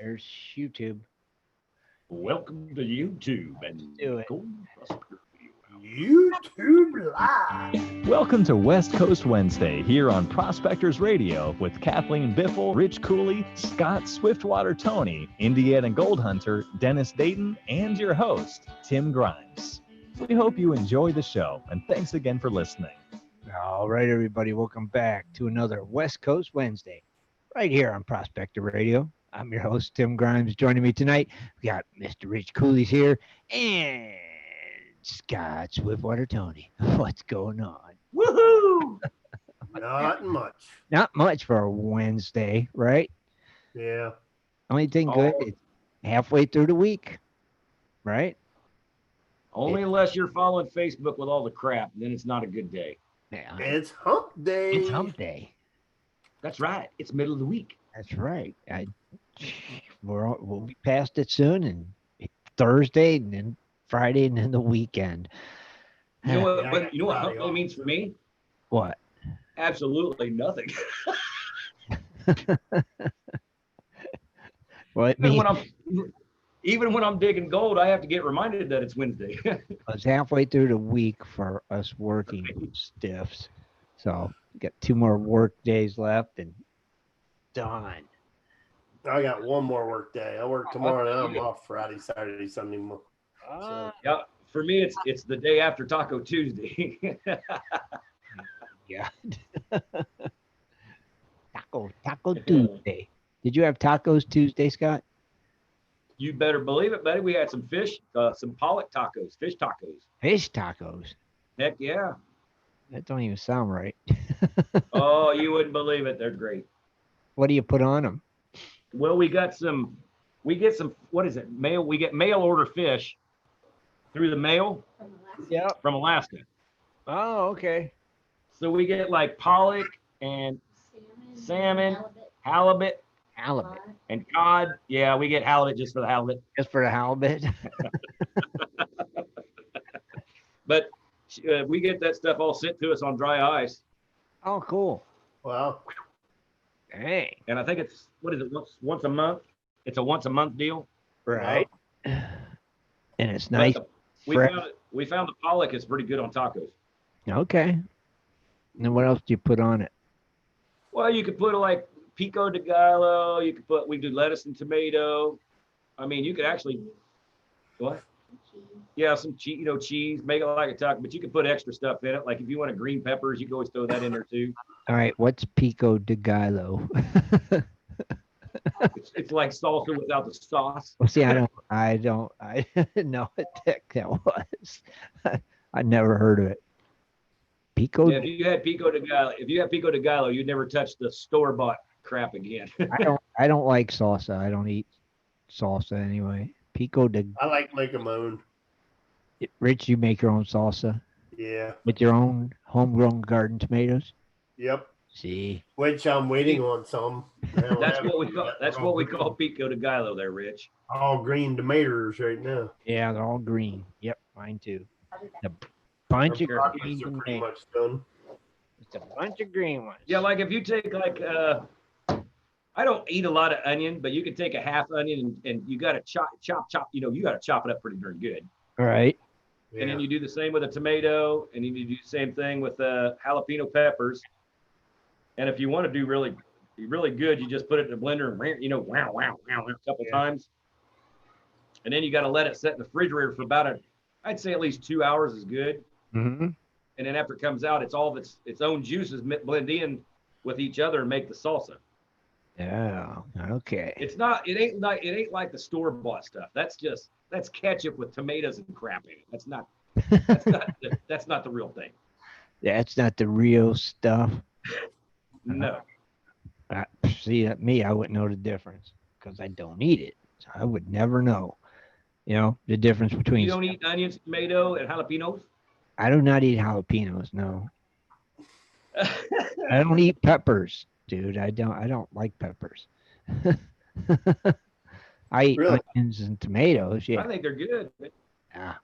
There's YouTube. Welcome to YouTube and Do it. YouTube Live. Welcome to West Coast Wednesday here on Prospectors Radio with Kathleen Biffle, Rich Cooley, Scott Swiftwater Toney, Indiana Gold Hunter, Dennis Dayton, and your host, Tim Grimes. We hope you enjoy the show, and thanks again for listening. All right, everybody, welcome back to another West Coast Wednesday, right here on Prospector Radio. I'm your host, Tim Grimes. Joining me tonight, we got Mr. Rich Cooley's here, and Scott Swiftwater Toney. What's going on? Woohoo! Not much. Not much for a Wednesday, right? Yeah. Only thing good, it's halfway through the week, right? Only unless you're following Facebook with all the crap, then it's not a good day. Yeah, It's hump day. it's hump day. That's right. It's middle of the week. That's right. We'll be past it soon, and Thursday, and then Friday, and then the weekend. You know what? Yeah, But you know what hump Friday day means for me? What? Absolutely nothing. Well, it even, means when even when I'm digging gold, I have to get reminded that it's Wednesday. it's halfway through the week for us working stiffs. So we got 2 more work days left, and done. I got one more work day. I work tomorrow and I'm off Friday, Saturday, Sunday. Yeah, for me, it's the day after Taco Tuesday. Yeah. Taco Tuesday. Did you have tacos Tuesday, Scott? You better believe it, buddy. We had some fish, some pollock tacos, fish tacos. Fish tacos. Heck yeah. That don't even sound right. Oh, you wouldn't believe it. They're great. What do you put on them? Well, we get some, what is it? We get mail order fish through the mail Yeah. from Alaska. Oh, okay. So we get like pollock and salmon, halibut, Halibut. and cod. Yeah, we get halibut just for the halibut. Just for the halibut. But we get that stuff all sent to us on dry ice. Oh, cool. Wow. Dang. And I think it's, what is it, once a month? It's a once a month deal. Right. And it's But nice. fresh. we found the pollock is pretty good on tacos. Okay. And what else do you put on it? Well, you could put like Pico De Gallo. We do lettuce and tomato. I mean, you could actually, what? Yeah, some cheese, cheese, make it like a taco, but you could put extra stuff in it. Like if you want green peppers, you can always throw that in there too. All right. What's Pico De Gallo? It's like salsa without the sauce. Well, see, I didn't know what the heck that was. I never heard of it. Pico. Yeah, if you had Pico De Gallo, you'd never touch the store-bought crap again. I don't like salsa. I don't eat salsa anyway. Pico de I like making my own. Rich, you make your own salsa Yeah. with your own homegrown garden tomatoes. Yep. See, Which I'm waiting on some. I don't That's have what we it call yet. that's what we call Pico De Gallo there, Rich. All green tomatoes right now. yeah, they're all green. Yep, mine too. A bunch of Our green broccoli's are pretty tomatoes. much done. It's a bunch of green ones. Yeah, like if you take I don't eat a lot of onion, but you can take a half onion and you got to chop, you got to chop it up pretty darn good. All right. Yeah. And then you do the same with a tomato, and you do the same thing with jalapeno peppers. And if you want to do really, really good, you just put it in the blender and wow, a couple times. And then you got to let it set in the refrigerator for about I'd say at least 2 hours is good. Mm-hmm. And then after it comes out, it's all of its own juices blend in with each other and make the salsa. Yeah. Okay. It ain't like the store bought stuff. That's ketchup with tomatoes and crap in it. That's not the real thing. That's not the real stuff. No. See, that me, I wouldn't know the difference because I don't eat it. So I would never know, the difference between. You don't eat onions, tomato, and jalapenos? I do not eat jalapenos. No, I don't eat peppers, dude. I don't like peppers. I eat Really? onions and tomatoes. I Yeah. think they're good. Yeah.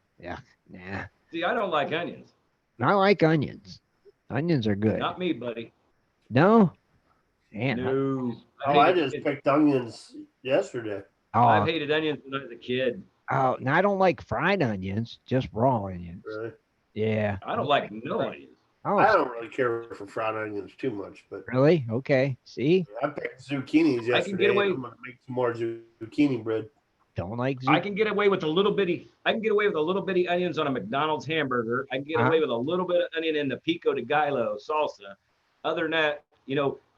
Nah. See, I don't like onions. I like onions. Onions are good. Not me, buddy. No? Man, No. Oh, I just picked onions yesterday. I've Oh, hated onions when I was a kid. oh, now I don't like fried onions, just raw onions. Really, Yeah. I don't like no onions. Oh, I don't really care for fried onions too much, but really? Okay. See, I picked zucchinis I can get yesterday. away- And I'm gonna make some more zucchini bread. don't like I zucchini. can get away with a little bitty. I can get away with a little bitty onions on a McDonald's hamburger. I can get away with a little bit of onion in the Pico de Gallo salsa. Other than that,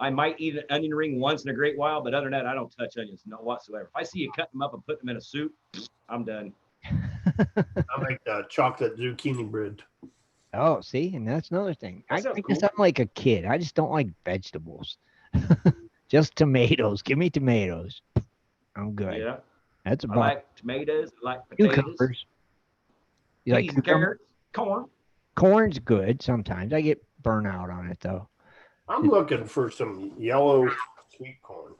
I might eat an onion ring once in a great while, but other than that, I don't touch onions no whatsoever. If I see you cut them up and put them in a soup, I'm done. I make the chocolate zucchini bread. Oh, see, and that's another thing. That I sounds guess cool. I'm like a kid. I just don't like vegetables. Just tomatoes. Give me tomatoes. I'm good. Yeah, That's I about like tomatoes. I like potatoes. cucumbers. You like Peas, cucumbers? carrots, corn. Corn's good sometimes. I get burnout on it though. I'm looking for some yellow sweet corn.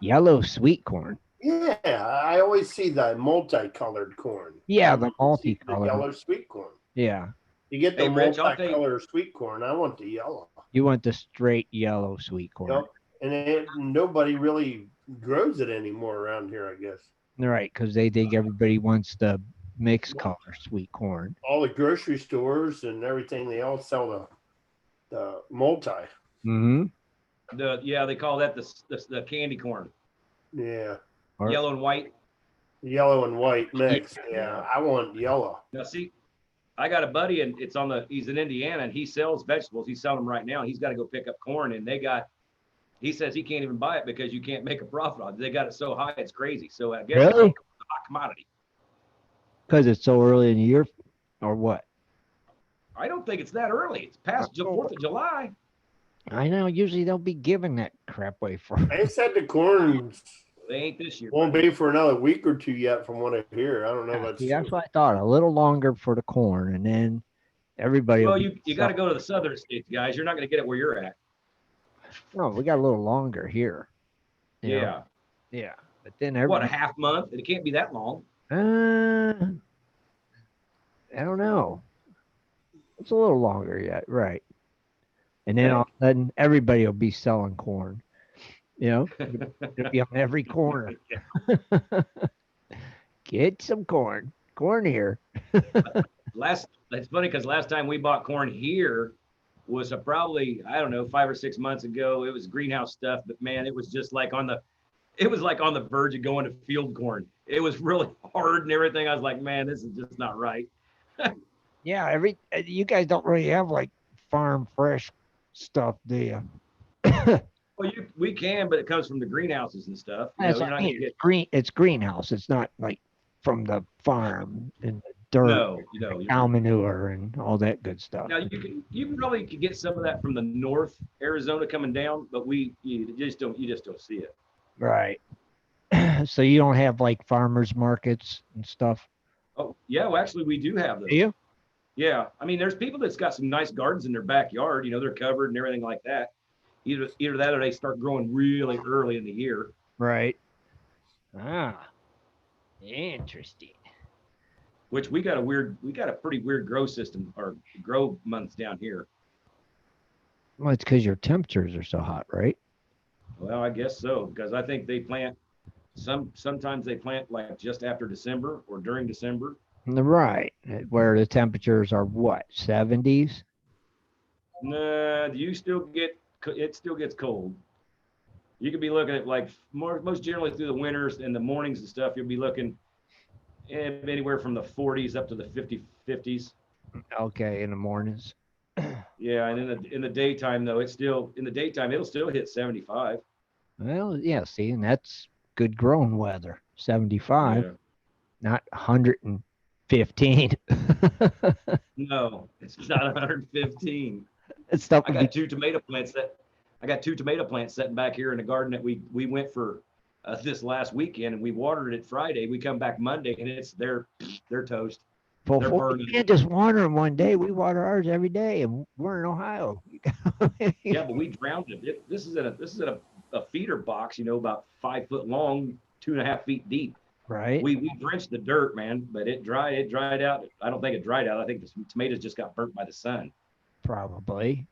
Yellow sweet corn. Yeah, I always see the multicolored corn. Yeah, I the don't see the multicolored. yellow sweet corn. Yeah. You get the Hey, Rich, I'll tell you- multicolored sweet corn. I want the yellow. You want the straight yellow sweet corn. Yep. And nobody really grows it anymore around here, I guess. Right, because they think everybody wants the mixed color sweet corn. All the grocery stores and everything, they all sell the multi. Mm-hmm. They call that the candy corn, Yeah. Or- yellow and white. Yellow and white mix. Yeah. I want yellow. Now, see, I got a buddy, and he's in Indiana, and he sells vegetables. He's selling them right now. He's got to go pick up corn, and he says he can't even buy it because you can't make a profit on it. They got it so high, it's crazy. So I guess it's Really? a hot commodity. Because it's so early in the year, or what? I don't think it's that early. It's past 4th of July. I know. Usually they'll be giving that crap away for. They said the corn They ain't this year. won't be for another week or two yet, from what I hear. I don't know if that's See, that's true. what I thought. A little longer for the corn, and then everybody. Well, will be you got to go to the southern states, guys. You're not going to get it where you're at. No, we got a little longer here. You know? Yeah. Yeah. But then What, everybody. a half month? It can't be that long. I don't know. It's a little longer yet, right? And then all of a sudden, everybody will be selling corn. You know, it'll be on every corner. Get some corn. Corn here. It's funny because last time we bought corn here was probably, I don't know, 5 or 6 months ago. It was greenhouse stuff, but man, it was just like on the verge of going to field corn. It was really hard and everything. I was like, man, this is just not right. Yeah, you guys don't really have like farm fresh stuff, do you? Well, we can, but it comes from the greenhouses and stuff. That's You're what not I gonna mean. get It's greenhouse. It's not like from the farm and the dirt, no. cow manure and all that good stuff. Now you probably could get some of that from the north Arizona coming down, but you just don't see it. Right. So you don't have like farmers markets and stuff, Oh yeah, well actually we do have those. do you? Yeah, I mean there's people that's got some nice gardens in their backyard. They're covered and everything like that. Either that or they start growing really early in the year. Right. Ah, interesting. Which we got a pretty weird grow system or grow months down here. Well, it's because your temperatures are so hot, right? Well, I guess so, because I think they plant sometimes they plant like just after December or during December. Right. Where the temperatures are what, 70s? Nah, it still gets cold. You could be looking at like most generally through the winters and the mornings and stuff, you'll be looking anywhere from the 40s up to the 50s. Okay, in the mornings. Yeah, and in the daytime though, it'll still hit 75. Well, yeah, see, and that's good growing weather. 75, Yeah. not 115. No, it's not 115. That stuff I would be got two tomato plants sitting back here in the garden that we went for this last weekend, and we watered it Friday. We come back Monday, and they're toast. full. they're You burning. can't just water them one day. We water ours every day, and we're in Ohio. Yeah, but we drowned it. This is in a feeder box, about 5 foot long, 2.5 feet deep. Right. We drenched the dirt, man, but it dried out. I don't think it dried out. I think the tomatoes just got burnt by the sun. Probably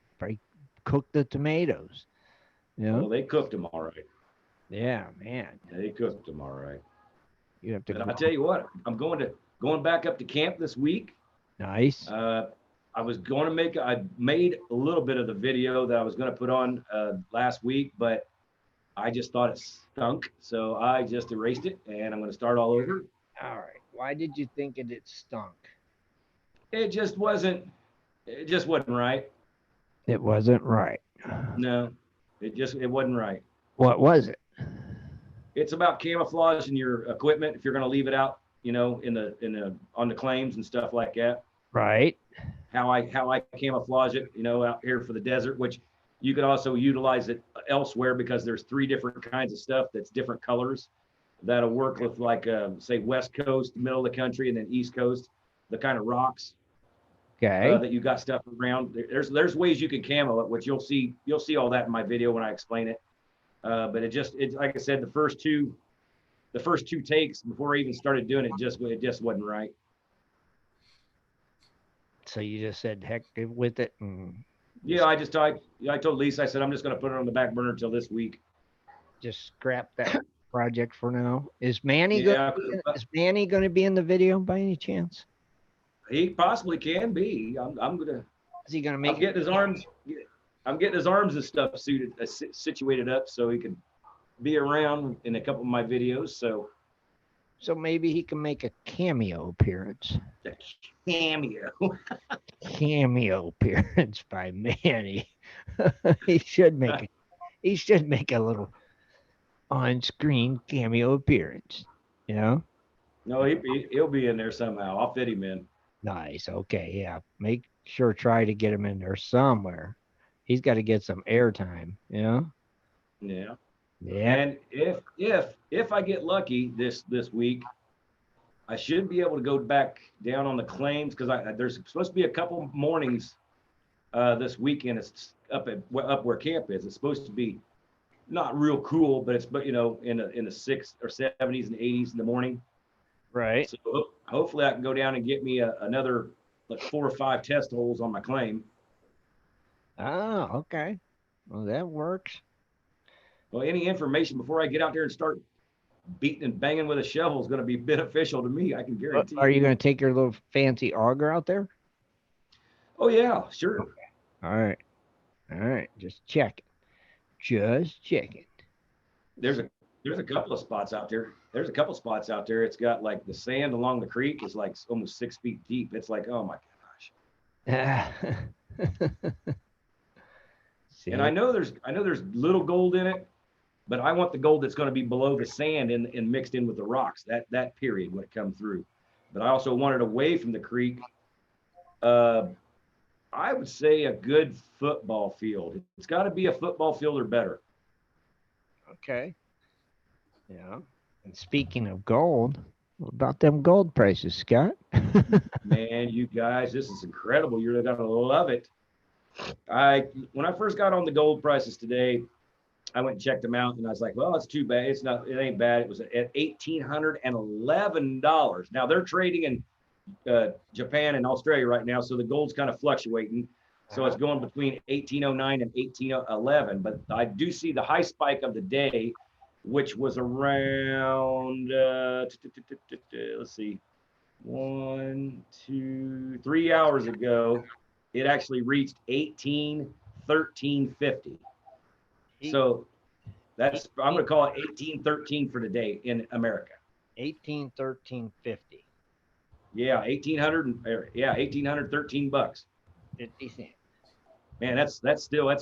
cook the tomatoes. Well, they cooked them all right. Yeah, man. They cooked them all right. You have to. But I tell you what, I'm going back up to camp this week. Nice. I was going to I made a little bit of the video that I was going to put on last week, but I just thought it stunk. So I just erased it and I'm going to start all over. All right. Why did you think it stunk? It just wasn't right. It wasn't right. No, it wasn't right. What was it? It's about camouflaging your equipment if you're going to leave it out, on the claims and stuff like that. Right. How I camouflage it, out here for the desert, which you could also utilize it elsewhere because there's 3 different kinds of stuff that's different colors that'll work with say West Coast, middle of the country, and then East Coast, the kind of rocks that you got stuff around. There's ways you can camo it, which you'll see all that in my video when I explain it. But it's like I said, the first two takes before I even started doing it, it just wasn't right. So you just said heck with it. Yeah, I told Lisa, I said, I'm just going to put it on the back burner until this week. Just scrap that project for now. Is Manny going to be in the video by any chance? He possibly can be. I'm gonna. Is he going to make? I'm getting his arms and stuff situated up so he can be around in a couple of my videos. So maybe he can make a cameo appearance. A cameo. Cameo appearance by Manny. He should make a little on-screen cameo appearance. No, he'll be in there somehow. I'll fit him in. Nice. Okay, yeah. Make sure try to get him in there somewhere. He's got to get some airtime. Yeah. Yeah. And if I get lucky this week, I should be able to go back down on the claims because there's supposed to be a couple mornings this weekend. It's up where camp is. It's supposed to be not real cool, but in the 60s or 70s and 80s in the morning. Right. So hopefully I can go down and get me another 4 or 5 test holes on my claim. Oh, okay. Well, that works. Well, any information before I get out there and start beating and banging with a shovel is going to be beneficial to me. I can guarantee. Are you going to take your little fancy auger out there? Oh yeah, sure. Okay. All right. Just check it. There's a couple of spots out there. It's got like the sand along the creek is like almost 6 feet deep. It's like, oh my gosh. And I know there's little gold in it, but I want the gold that's going to be below the sand and mixed in with the rocks. That period when it comes through. But I also want it away from the creek. I would say a good football field. It's got to be a football field or better. Okay. Yeah. And speaking of gold, what about them gold prices, Scott? Man, you guys, this is incredible. You're going to love it. When I first got on the gold prices today, I went and checked them out and I was like, well, it's too bad. It ain't bad. It was at $1,811. Now they're trading in Japan and Australia right now. So the gold's kind of fluctuating. So it's going between 1809 and 1811. But I do see the high spike of the day, which was around, let's see, 1, 2, 3 hours ago. It actually reached 1813.50. So I'm going to call it 1813 for today in America. 1813.50. Yeah, 1813 bucks. 50 cents. Man, that's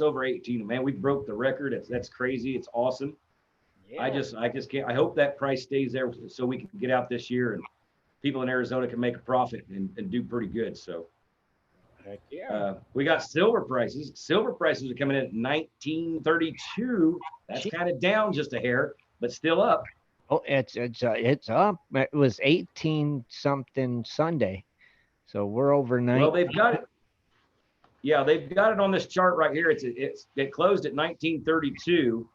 over 18. Man, we broke the record. That's crazy. It's awesome. Yeah. I just can't. I hope that price stays there so we can get out this year and people in Arizona can make a profit and do pretty good. So. Heck yeah. We got silver prices. Silver prices are coming in at 1932. That's kind of down just a hair, but still up. Oh, it's up. It was 18 something Sunday, so we're over 9. Well, they've got it. Yeah, they've got it on this chart right here. It closed at 1932,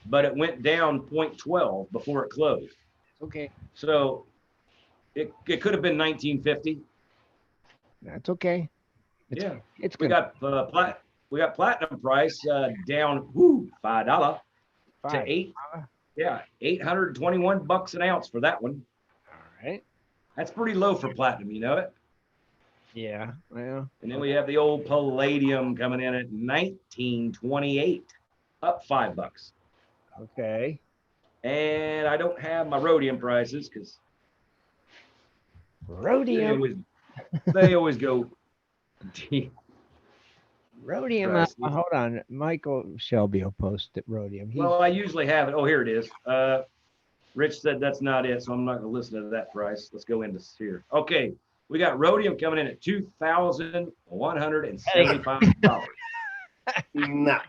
but it went down 0.12 before it closed. Okay. So it could have been 1950. That's okay. It's good. We got platinum price down $5 to Yeah, $821 an ounce for that one. All right. That's pretty low for platinum, you know it? Yeah. Well. And then we have the old Palladium coming in at $19.28, up $5. Okay. And I don't have my rhodium prices because Rhodium. they always go deep. Rhodium. Prices. Hold on. Michael Shelby will post it. Rhodium. Well, I usually have it. Oh, here it is. Rich said that's not it, so I'm not going to listen to that price. Let's go into here. Okay, we got rhodium coming in at $2,175. Nah.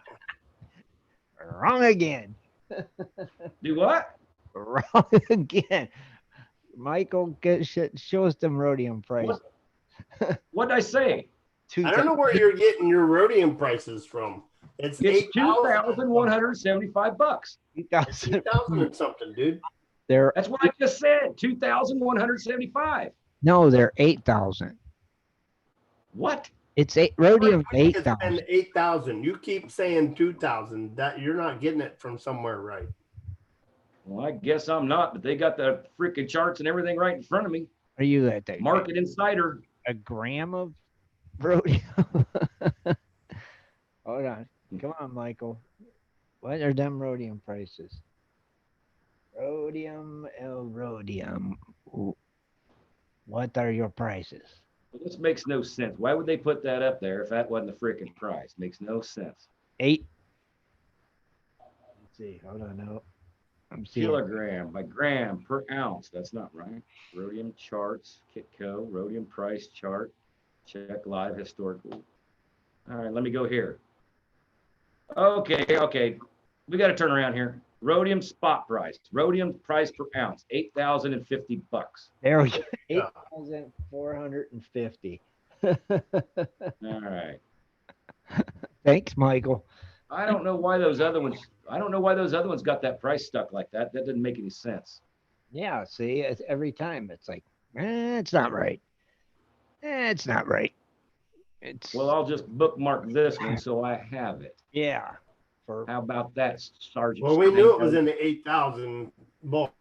Wrong again. Do what? Wrong again. Michael, show us them rhodium prices. What'd I say? I don't know where you're getting your rhodium prices from. It's $2,175. 2,000 and something, dude. That's what I just said. 2,175. No, they're 8,000. What? It's rhodium It's 8,000. 8,000. You keep saying 2,000. That you're not getting it from somewhere right. Well, I guess I'm not, but they got the freaking charts and everything right in front of me. Are you at the Market Insider. a gram of rhodium? Hold on. Come on, Michael. What are them rhodium prices? Rhodium. What are your prices? Well, this makes no sense. Why would they put that up there if that wasn't the freaking price? Makes no sense. 8. Let's see. Hold on. No. I'm seeing. Kilogram by gram per ounce. That's not right. Rhodium charts, Kitco, rhodium price chart. Check live historical. All right, let me go here. Okay. We got to turn around here. Rhodium spot price. Rhodium price per ounce, $8,050. There we go. 8,450. All right. Thanks, Michael. I don't know why those other ones got that price stuck like that. That didn't make any sense. Yeah, see, every time it's like, it's not right. It's not right. Well, I'll just bookmark this one so I have it. Yeah. How about that, Sergeant? Well, we knew it was in the 8,000 ball.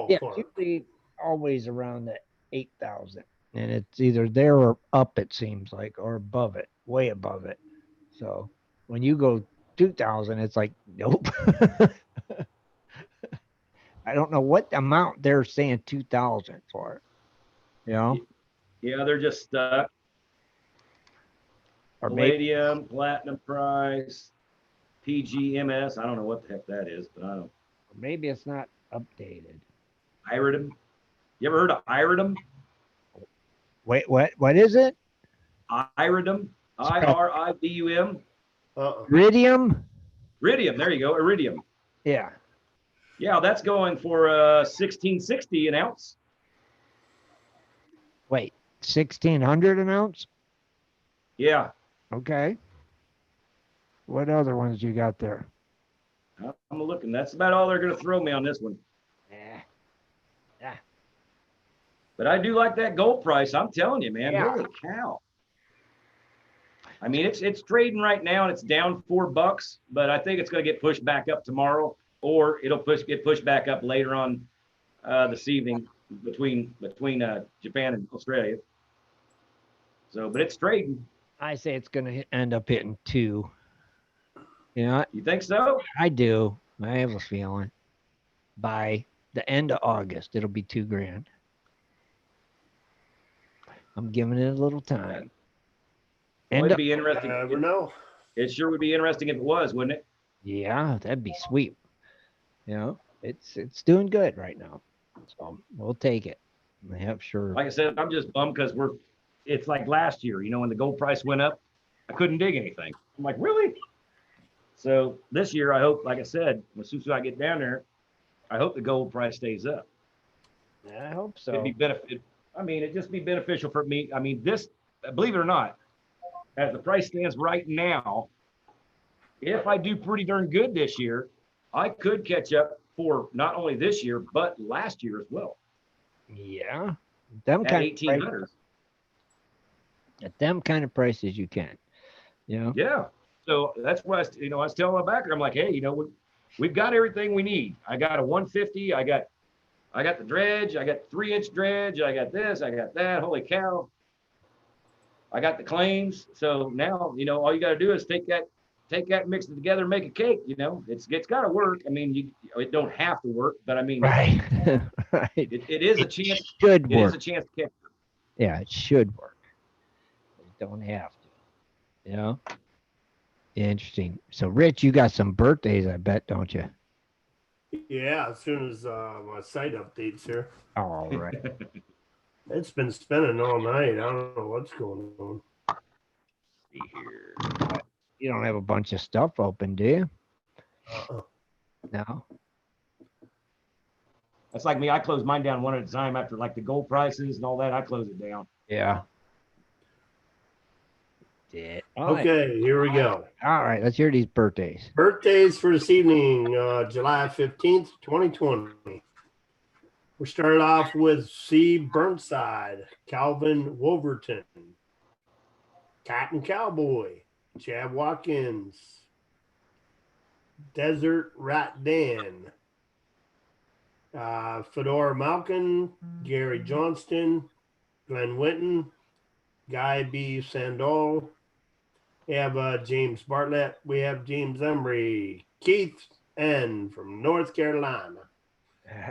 Yeah, usually always around the 8,000, and it's either there or up. It seems like, or above it, way above it. So when you go 2,000, it's like, nope. I don't know what amount they're saying 2,000 for. You know? Yeah, they're just stuck. Or maybe Palladium, platinum price, PGMS. I don't know what the heck that is, but I don't. maybe it's not updated. Iridium. You ever heard of iridium? Wait, what is it? Iridium. IRIDUM. Iridium? Iridium. There you go. Iridium. Yeah. Yeah, that's going for $1,660 an ounce. Wait, 1,600 an ounce? Yeah. Okay. What other ones you got there? I'm looking. That's about all they're going to throw me on this one. Yeah. But I do like that gold price. I'm telling you, man. Yeah. Holy cow. I mean, it's trading right now and it's down $4, but I think it's going to get pushed back up tomorrow, or it'll get pushed back up later on this evening between Japan and Australia. So, but it's trading. I say it's going to end up hitting 2. You know, You think so? I do. I have a feeling by the end of August, it'll be $2,000. I'm giving it a little time. Well, it'd be interesting. I never know. It sure would be interesting if it was, wouldn't it? Yeah, that'd be sweet. You know, it's doing good right now. So we'll take it. Yeah, sure. Like I said, I'm just bummed because it's like last year, you know, when the gold price went up, I couldn't dig anything. I'm like, really? So this year, I hope, like I said, as soon as I get down there, I hope the gold price stays up. I hope so. It'd just be beneficial for me. I mean, this, believe it or not, as the price stands right now, if I do pretty darn good this year, I could catch up for not only this year, but last year as well. Yeah. Them At kind 1,800. At them kind of prices you can. You know? Yeah. So that's what I was telling my backer. I'm like, hey, we've got everything we need. I got a 150. I got the dredge. I got 3-inch dredge. I got this. I got that. Holy cow! I got the claims. So now, all you got to do is take that, mix it together, and make a cake. It's got to work. I mean, it don't have to work, but I mean, Right. Right. it is a chance. Should It work. is a chance to catch. Yeah, it should work. It don't have to. Interesting. So, Rich, you got some birthdays, I bet, don't you? Yeah, as soon as my site updates here. All right. It's been spinning all night. I don't know what's going on. See here. You don't have a bunch of stuff open, do you? No. That's like me. I close mine down one at a time after like the gold prices and all that. I close it down. Yeah. Did. Okay, here we go. All right, let's hear these birthdays. Birthdays for this evening, July 15th, 2020. We started off with C. Burnside, Calvin Wolverton, Cotton Cowboy, Chad Watkins, Desert Rat Dan, Fedora Malkin, Gary Johnston, Glenn Winton, Guy B. Sandall. We have James Bartlett. We have James Emery, Keith N. from North Carolina.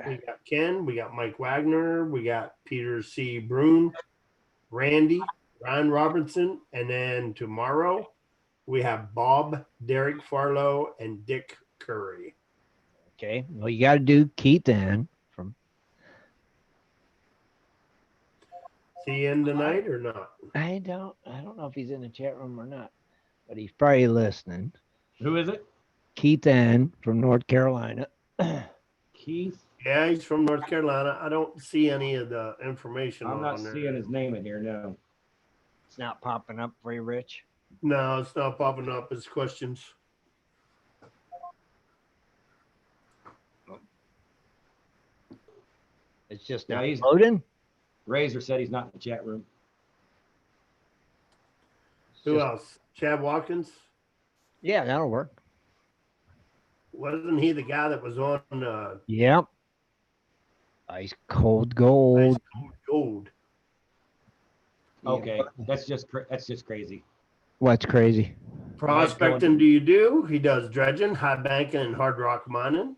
We got Ken. We got Mike Wagner. We got Peter C. Brune, Randy, Ryan Robinson. And then tomorrow we have Bob, Derek Farlow, and Dick Curry. Okay. Well, you got to do Keith N. from. Is he in tonight or not? I don't know if he's in the chat room or not, but he's probably listening. Who is it? Keith N. from North Carolina. Keith. Yeah, he's from North Carolina. I don't see any of the information I'm not on there. seeing his name in here. No. It's not popping up for you, Rich. No, it's not popping up as questions. It's just Yeah, not he's- loading. Razor said he's not in the chat room. Who else? Chad Watkins? Yeah, that'll work. Wasn't he the guy that was on Yep. Ice cold gold. Gold? Okay, that's just crazy. What's crazy? Prospecting do you do? He does dredging, high banking, and hard rock mining.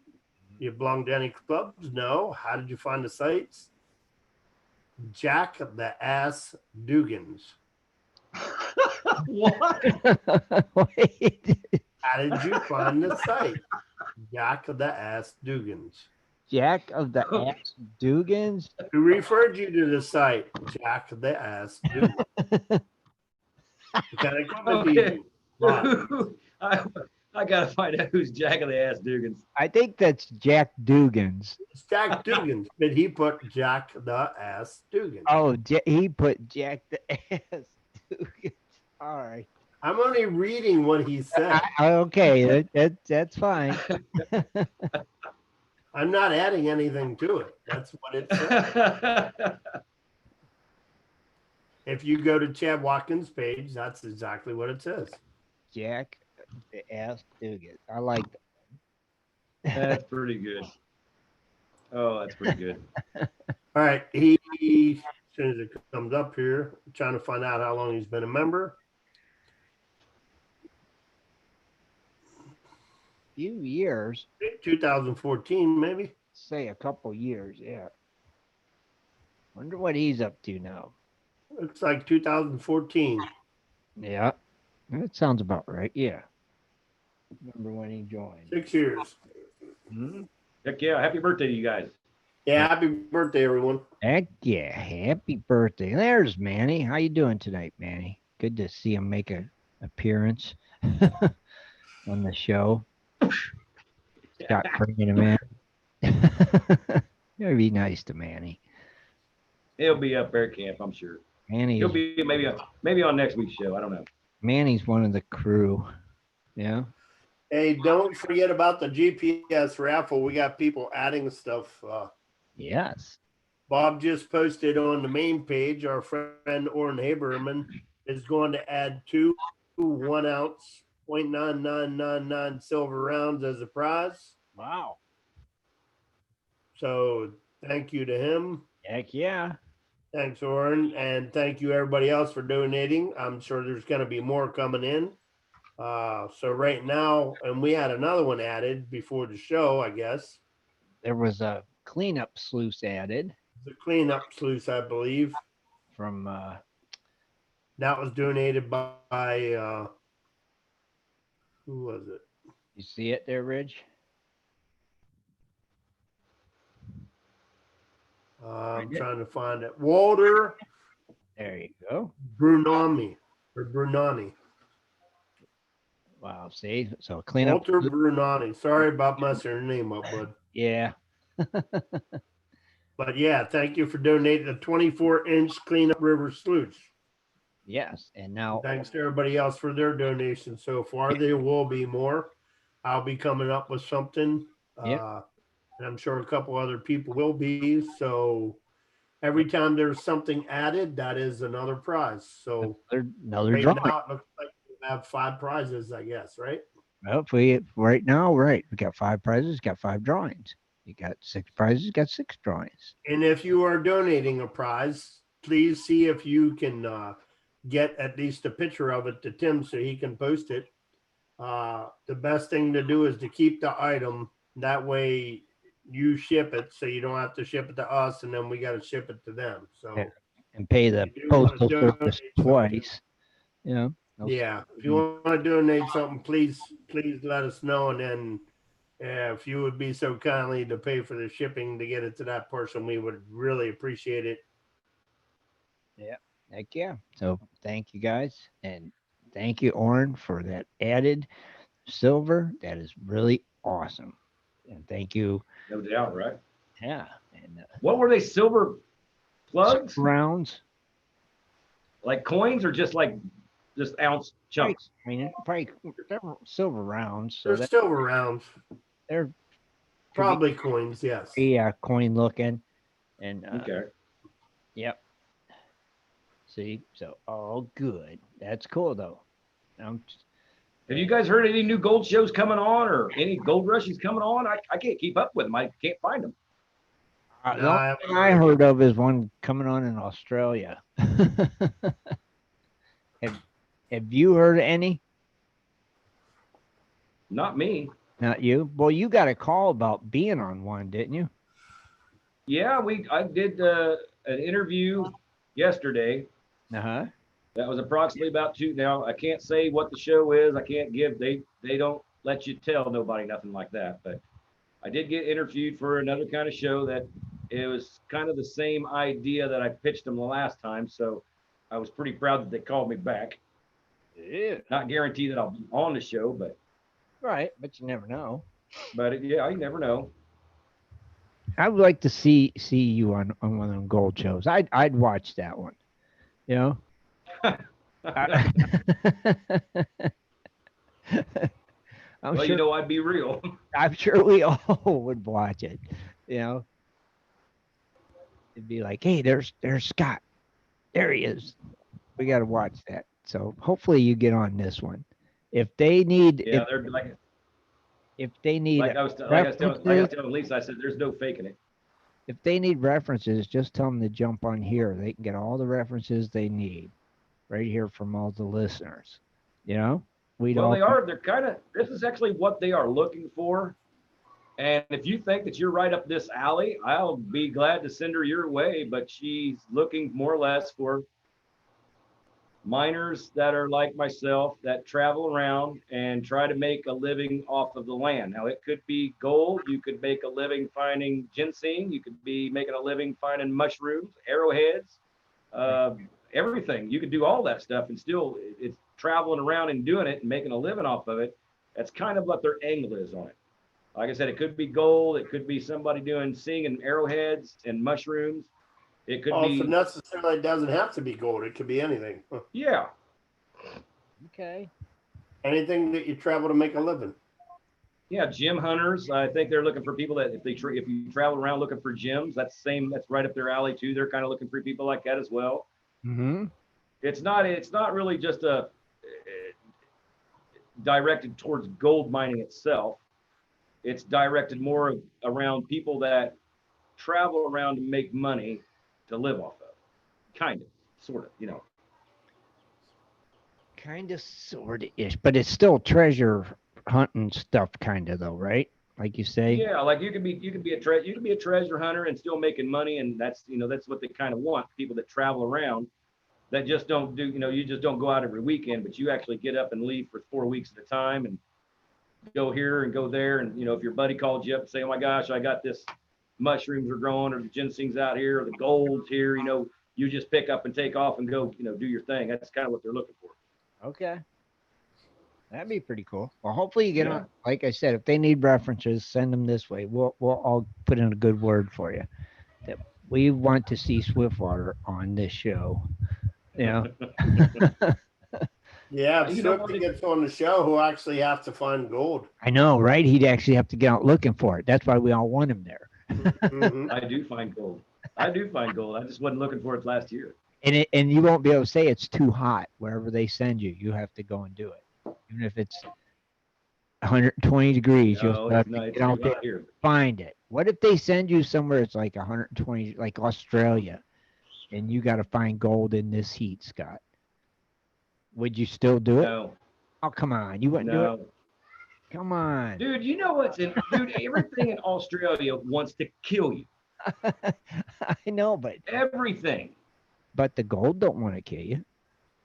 You belong to any clubs? No. How did you find the sites? Jack the Ass Dugans. What? Wait. How did you find the site? Jack of the Ass Dugans. Jack of the Ass Dugans? Who referred you to the site? Jack of the Ass Dugans. What kind of equipment do you use? I gotta find out who's Jack of the Ass Dugans. I think that's Jack Dugans. It's Jack Dugans, but he put Jack the Ass Dugans. Oh, he put Jack the Ass Dugans. All right. I'm only reading what he said. Okay, that's fine. I'm not adding anything to it. That's what it said. If you go to Chad Watkins' page, that's exactly what it says. Jack the Ass Dugans. I like that. That's pretty good. Oh, that's pretty good. All right. He, as soon as it comes up here, I'm trying to find out how long he's been a member. Few years. 2014, maybe. Say a couple years, yeah. Wonder what he's up to now. Looks like 2014. Yeah. That sounds about right. Yeah. Remember when he joined. 6 years. Hmm? Heck yeah! Happy birthday to you guys. Yeah, happy birthday, everyone. Heck yeah. Happy birthday. There's Manny. How you doing tonight, Manny? Good to see him make an appearance on the show. Stop bringing him in. It'd be nice to Manny. He'll be up there at camp, I'm sure. Manny's, He'll be maybe on next week's show. I don't know. Manny's one of the crew. Yeah. Hey, don't forget about the GPS raffle. We got people adding stuff. Yes. Bob just posted on the main page. Our friend Orrin Haberman is going to add 2 1 ounce .9999 silver rounds as a prize. Wow. So thank you to him. Heck yeah. Thanks, Oren. And thank you, everybody else, for donating. I'm sure there's going to be more coming in. So right now, and we had another one added before the show, I guess. There was a cleanup sluice added The cleanup sluice, I believe. from That was donated by who was it? you see it there, Ridge? I'm trying to find it. Walter There you go. Brunami or Brunani. Wow. See, so cleanup. Walter Brunani. Sorry about messing your name up, bud. Yeah. But yeah, thank you for donating a 24-inch cleanup river sluice. Yes. And now Thanks to everybody else for their donations so far. There will be more. I'll be coming up with something. Yep. And I'm sure a couple other people will be. So every time there's something added, that is another prize. So another right drawing. now it looks like we have 5 prizes, I guess, right? Well, right now, right. We got 5 prizes, got 5 drawings. You got 6 prizes, got 6 drawings. And if you are donating a prize, please see if you can get at least a picture of it to Tim so he can post it. The best thing to do is to keep the item. That way you ship it so you don't have to ship it to us and then we got to ship it to them. So Yeah. And pay the if you wanna postal donate service something- twice. You know. Yeah. If you want to donate something, please let us know. And then if you would be so kindly to pay for the shipping to get it to that person, we would really appreciate it. Heck yeah. So thank you guys. And thank you, Oren, for that added silver. That is really awesome. And thank you. No doubt, right? Yeah. And What were they? Silver plugs? rounds. Like coins or just ounce chunks? I mean, probably they're silver rounds. So They're that silver rounds, they're probably coins. Yes. coin looking. And Okay. yep. See, so all good. That's cool though. Have you guys heard any new gold shows coming on or any gold rushes coming on? I can't keep up with them. I can't find them. The only thing I heard of is one coming on in Australia. Have you heard of any? Not me. Not you? Well, you got a call about being on one, didn't you? Yeah, I did an interview yesterday. Uh-huh. That was approximately about 2. Now I can't say what the show is. I can't give. They don't let you tell nobody nothing like that. But I did get interviewed for another kind of show that it was kind of the same idea that I pitched them the last time. So I was pretty proud that they called me back. Yeah. Not guarantee that I'll be on the show, but Right, but you never know. yeah, you never know. I would like to see you on one of them gold shows. I'd watch that one. You know? Well, you know, I'd be real. I'm sure we all would watch it. You know? It'd be like, hey, there's Scott. There he is. We got to watch that. So hopefully you get on this one. If they need, Yeah, they're like if they need, I was telling Lisa, I said, there's no faking it. if they need references, just tell them to jump on here. They can get all the references they need right here from all the listeners. You know, They're kind of, this is actually what they are looking for. And if you think that you're right up this alley, I'll be glad to send her your way. But she's looking more or less for miners that are like myself that travel around and try to make a living off of the land. Now, it could be gold. You could make a living finding ginseng. You could be making a living finding mushrooms, arrowheads, everything. You could do all that stuff and still it's traveling around and doing it and making a living off of it. That's kind of what their angle is on it. Like I said, it could be gold. It could be somebody doing singing arrowheads and mushrooms. It could be. So necessarily doesn't have to be gold. It could be anything. Yeah. Okay. Anything that you travel to make a living. Yeah, gem hunters. I think they're looking for people that if you travel around looking for gems, that's right up their alley too. They're kind of looking for people like that as well. Mm-hmm. It's not really just directed towards gold mining itself. it's directed more around people that travel around to make money to live off of. Kind of, sort of, you know. Kind of, sort of ish, but it's still treasure hunting stuff, kind of though, right? Like you say. Yeah, like you can be a treasure hunter and still making money, and that's that's what they kind of want. People that travel around that just don't do, you just don't go out every weekend, but you actually get up and leave for 4 weeks at a time and go here and go there. And if your buddy called you up and say, "Oh my gosh, I got this mushrooms are growing, or the ginseng's out here, or the gold's here," you just pick up and take off and go, do your thing. That's kind of what they're looking for. Okay. That'd be pretty cool. Well, hopefully you get Yeah. on. Like I said, if they need references, send them this way. We'll all put in a good word for you. That we want to see Swiftwater on this show. Yeah, if You know Swifty what? gets on the show, who actually has to find gold. I know, right? He'd actually have to get out looking for it. That's why we all want him there. Mhm. I do find gold. I just wasn't looking for it last year. And you won't be able to say it's too hot wherever they send you. You have to go and do it, even if it's 120 degrees. No, You'll have it's not. to It's get out too there, hot here. find it. What if they send you somewhere it's like 120, like Australia, and you got to find gold in this heat, Scott? Would you still do it? No, Oh, come on. You wouldn't do it? no. Come on. Dude, you know what's in, dude, everything in Australia wants to kill you. I know, but Everything. the gold don't want to kill you.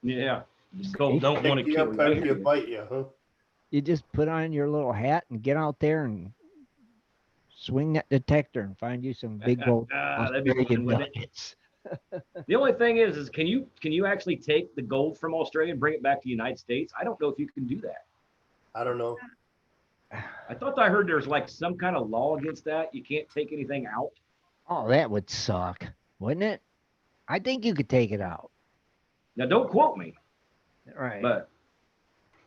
Yeah. Gold don't want to Pick you kill up you. I and hear you you. bite you, huh? You just put on your little hat and get out there and swing that detector and find you some big gold That'd be Australian fun, wouldn't it? nuggets. The only thing is can you actually take the gold from Australia and bring it back to the United States? I don't know if you can do that. I don't know. I thought I heard there's like some kind of law against that. You can't take anything out. Oh, that would suck, wouldn't it? I think you could take it out. Now, don't quote me, Right. but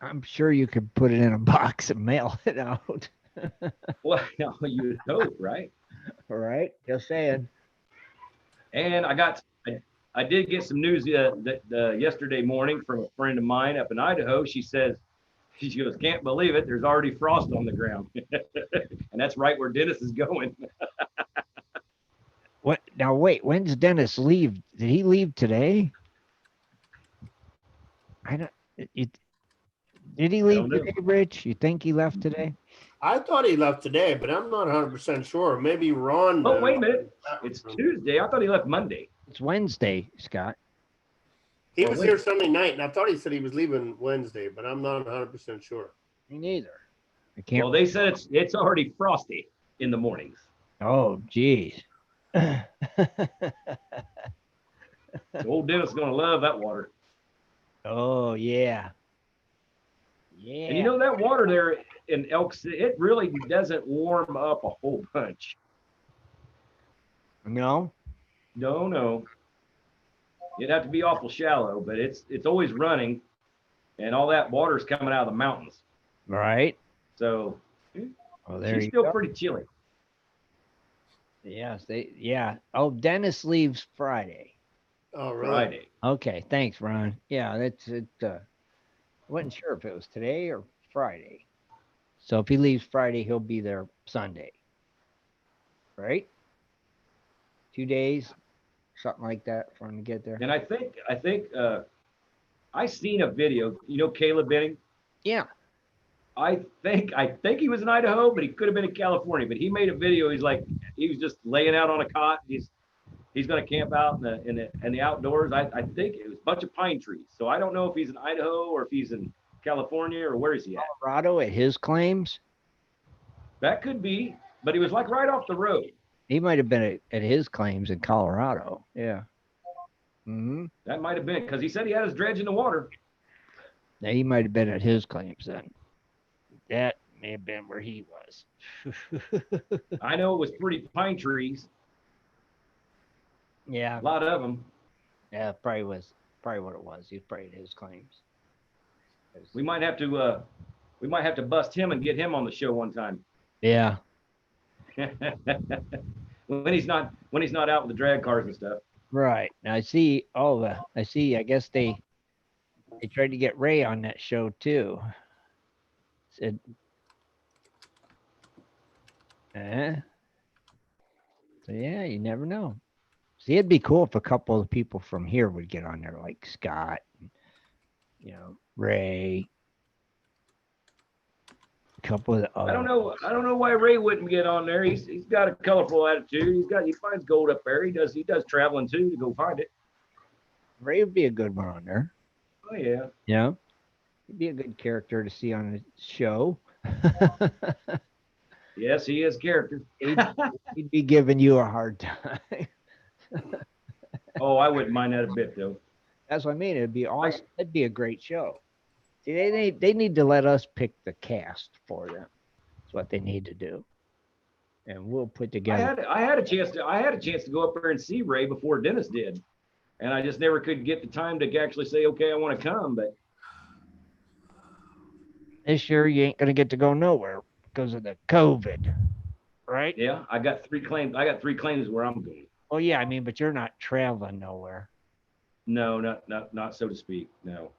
I'm sure you could put it in a box and mail it out. well, you'd hope, right? All right. Just saying. And I did get some news yesterday morning from a friend of mine up in Idaho. She goes, "Can't believe it. There's already frost on the ground." And that's right where Dennis is going. What? Now, wait. When's Dennis leave? Did he leave today? I don't. Did he leave don't know. today, Rich? You think he left today? I thought he left today, but I'm not 100% sure. Maybe Ron. Oh, wait a minute. It's Tuesday. I thought he left Monday. It's Wednesday, Scott. He Oh, was wait. here Sunday night, and I thought he said he was leaving Wednesday, but I'm not 100% sure. Me neither. I can't. Well, they said it's already frosty in the mornings. Oh, geez. So old Dennis is going to love that water. Oh, yeah. Yeah. And that water there in Elk City, it really doesn't warm up a whole bunch. No? No. It'd have to be awful shallow, but it's always running, and all that water's coming out of the mountains. Right. So Oh, there she's you still go. pretty chilly. Yes, yeah. Oh, Dennis leaves Friday. Oh, really? Friday. Okay, thanks, Ron. Yeah, that's it. Wasn't sure if it was today or Friday. So if he leaves Friday, he'll be there Sunday. Right? 2 days, something like that for him to get there. And I think I seen a video. Caleb Benning. Yeah. I think he was in Idaho, but he could have been in California. But he made a video. He was just laying out on a cot. He's going to camp out in the outdoors. I think it was a bunch of pine trees. So I don't know if he's in Idaho or if he's in California or where is he at. Colorado at his claims. That could be, but he was like right off the road. He might have been at his claims in Colorado. Yeah. Mm-hmm. That might have been because he said he had his dredge in the water. Now, he might have been at his claims then. That may have been where he was. I know it was pretty pine trees, Yeah. a lot of them. Yeah, probably what it was. He was probably at his claims. We might have to bust him and get him on the show one time. Yeah. when he's not out with the drag cars and stuff. Right. Now I see. I guess they tried to get Ray on that show too. Said So yeah, you never know. See, it'd be cool if a couple of people from here would get on there, like Scott, Ray, a couple of the I don't other. know. I don't know why Ray wouldn't get on there. He's got a colorful attitude. He finds gold up there. He does traveling too to go find it. Ray would be a good one on there. Oh yeah. Yeah, he'd be a good character to see on the show. Yes, he is character. He'd be giving you a hard time. Oh, I wouldn't mind that a bit though. That's what I mean. It'd be awesome. It'd be a great show. See, they need to let us pick the cast for them. That's what they need to do, and we'll put together. I had a chance to go up there and see Ray before Dennis did, and I just never could get the time to actually say, okay, I want to come. But This year you ain't gonna get to go nowhere because of the COVID, right? yeah, I got 3 claims. I got 3 claims where I'm going. Oh yeah, I mean, but you're not traveling nowhere. No, not so to speak. No.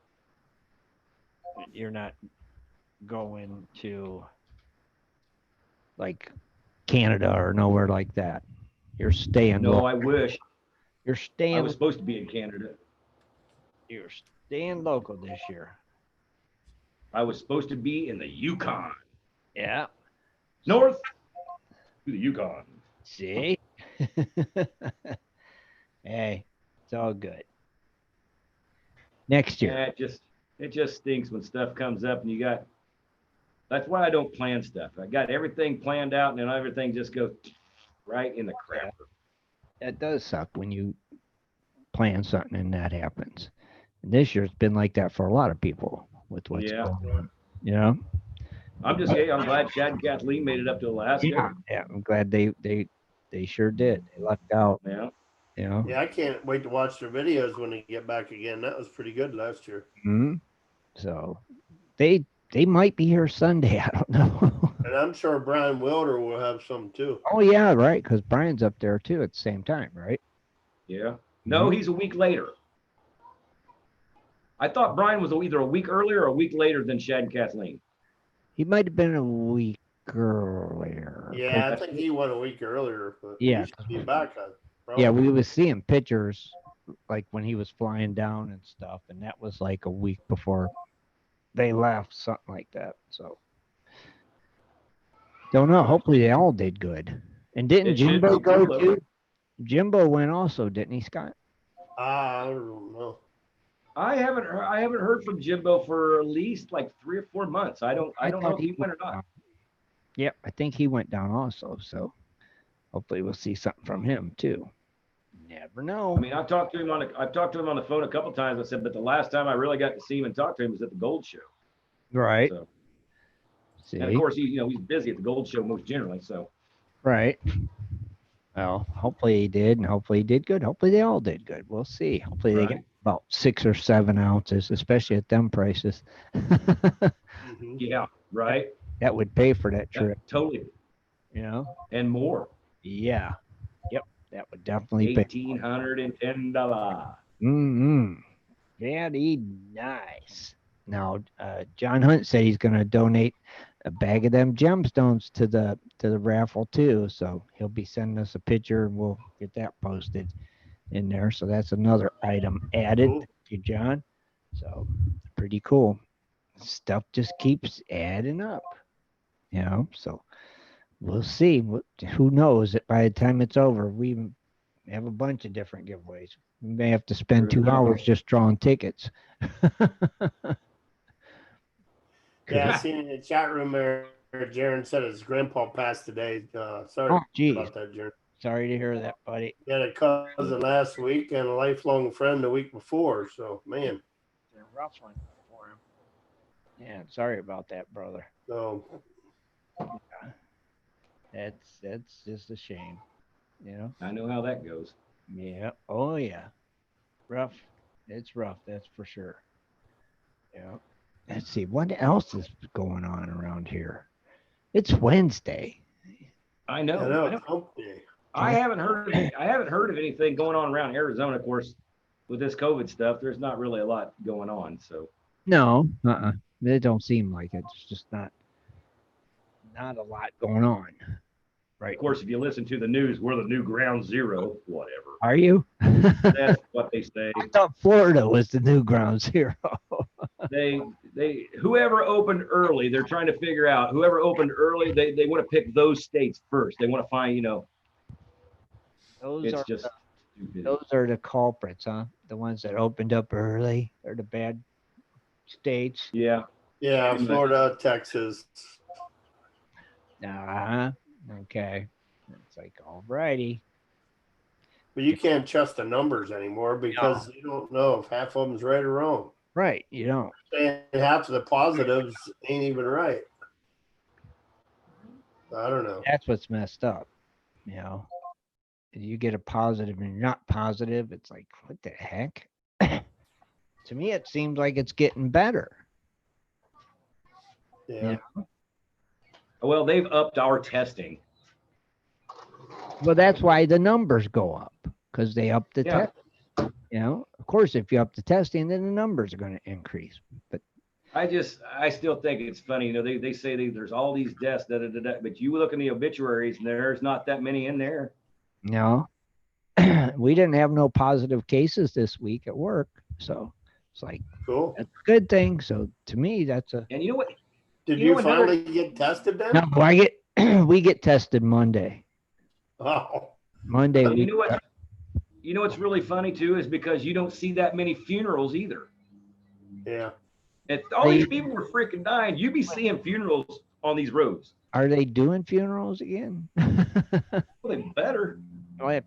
You're not going to like Canada or nowhere like that. You're staying. No, local. I wish. You're staying. I was supposed to be in Canada. You're staying local this year. I was supposed to be in the Yukon. Yeah. North to the Yukon. See? Hey, it's all good. Next year. Yeah, it just stinks when stuff comes up and that's why I don't plan stuff. I got everything planned out and then everything just goes right in the crapper. That does suck when you plan something and that happens. And this year's been like that for a lot of people with what's going on. You know? I'm glad Shad and Kathleen made it up to Alaska. Yeah, I'm glad they sure did. They lucked out. Yeah. You know? Yeah, I can't wait to watch their videos when they get back again. That was pretty good last year. Mm-hmm. So they might be here Sunday. I don't know. And I'm sure Brian Wilder will have some too. Oh yeah, right. Because Brian's up there too at the same time, right? Yeah. No, he's a week later. I thought Brian was either a week earlier or a week later than Shad and Kathleen. He might have been a week earlier. Yeah, I think he went a week earlier. But Yeah. he should be back. Yeah, we was seeing pictures like when he was flying down and stuff, and that was like a week before they left, something like that. So don't know. Hopefully they all did good. And didn't It should Jimbo be go good, too? Jimbo went also, didn't he, Scott? I don't know. I haven't heard from Jimbo for at least like 3 or 4 months. I don't know if he went or not. Yep, I think he went down also. So hopefully we'll see something from him too. Never know. I mean, I've talked to him on the phone a couple times. I said, but the last time I really got to see him and talk to him was at the Gold Show. Right. So, See? and of course, he's busy at the Gold Show most generally. So, Right. Well, hopefully he did, and hopefully he did good. Hopefully they all did good. We'll see. Hopefully they get about 6 or 7 ounces, especially at them prices. Mm-hmm. yeah, right. That would pay for that trip, Totally, you know? and more. Yeah. Yep. That would definitely pay. $1,810. Mm-hmm. Very nice. Now, John Hunt said he's going to donate a bag of them gemstones to the raffle too. So he'll be sending us a picture and we'll get that posted in there. So that's another item added. Cool. Thank you, John. So pretty cool. Stuff just keeps adding up, you know. So we'll see. Who knows that by the time it's over, we have a bunch of different giveaways. We may have to spend 2 hours just drawing tickets. Yeah, I seen in the chat room there, Jaron said his grandpa passed today. Sorry Oh, geez. about that, Jaron. Sorry to hear that, buddy. He had a cousin last week and a lifelong friend the week before. So, man. It's a rough one for him. Yeah, sorry about that, brother. So, That's just a shame, you know. I know how that goes. Yeah. Oh yeah. Rough. It's rough. That's for sure. Yeah. Let's see what else is going on around here. It's Wednesday. I know. I know. It's hump day. I haven't heard of anything going on around Arizona. Of course, with this COVID stuff, there's not really a lot going on. So No. It don't seem like it. It's just not a lot going on. Right. Of course, if you listen to the news, we're the new ground zero, whatever. Are you? That's what they say. I thought Florida was the new ground zero. They whoever opened early, they're trying to figure out whoever opened early, they want to pick those states first. They want to find, Those it's are just stupid. those are the culprits, huh? The ones that opened up early. They're the bad states. Yeah. Yeah, Pretty much. Florida, Texas. Uh-huh. Okay. It's like, all righty. But you can't trust the numbers anymore because you don't know if half of them's right or wrong. Right. You don't. And half of the positives ain't even right. I don't know. That's what's messed up. You get a positive and you're not positive. It's like, what the heck? To me, it seems like it's getting better. Yeah. Well, they've upped our testing. Well, that's why the numbers go up, because they up the Yeah. test. Of course, if you up the testing, then the numbers are going to increase. But I still think it's funny. They say there's all these deaths, but you look in the obituaries and there's not that many in there. no, we didn't have no positive cases this week at work. So it's like, Cool. that's a good thing. So to me, that's a. And you know what? Did You you know finally get tested then? No, we get tested Monday. Oh. Monday. You know what? You know what's really funny too is because you don't see that many funerals either. Yeah. And all these people were freaking dying. You be seeing funerals on these roads. Are they doing funerals again? Well, they better. I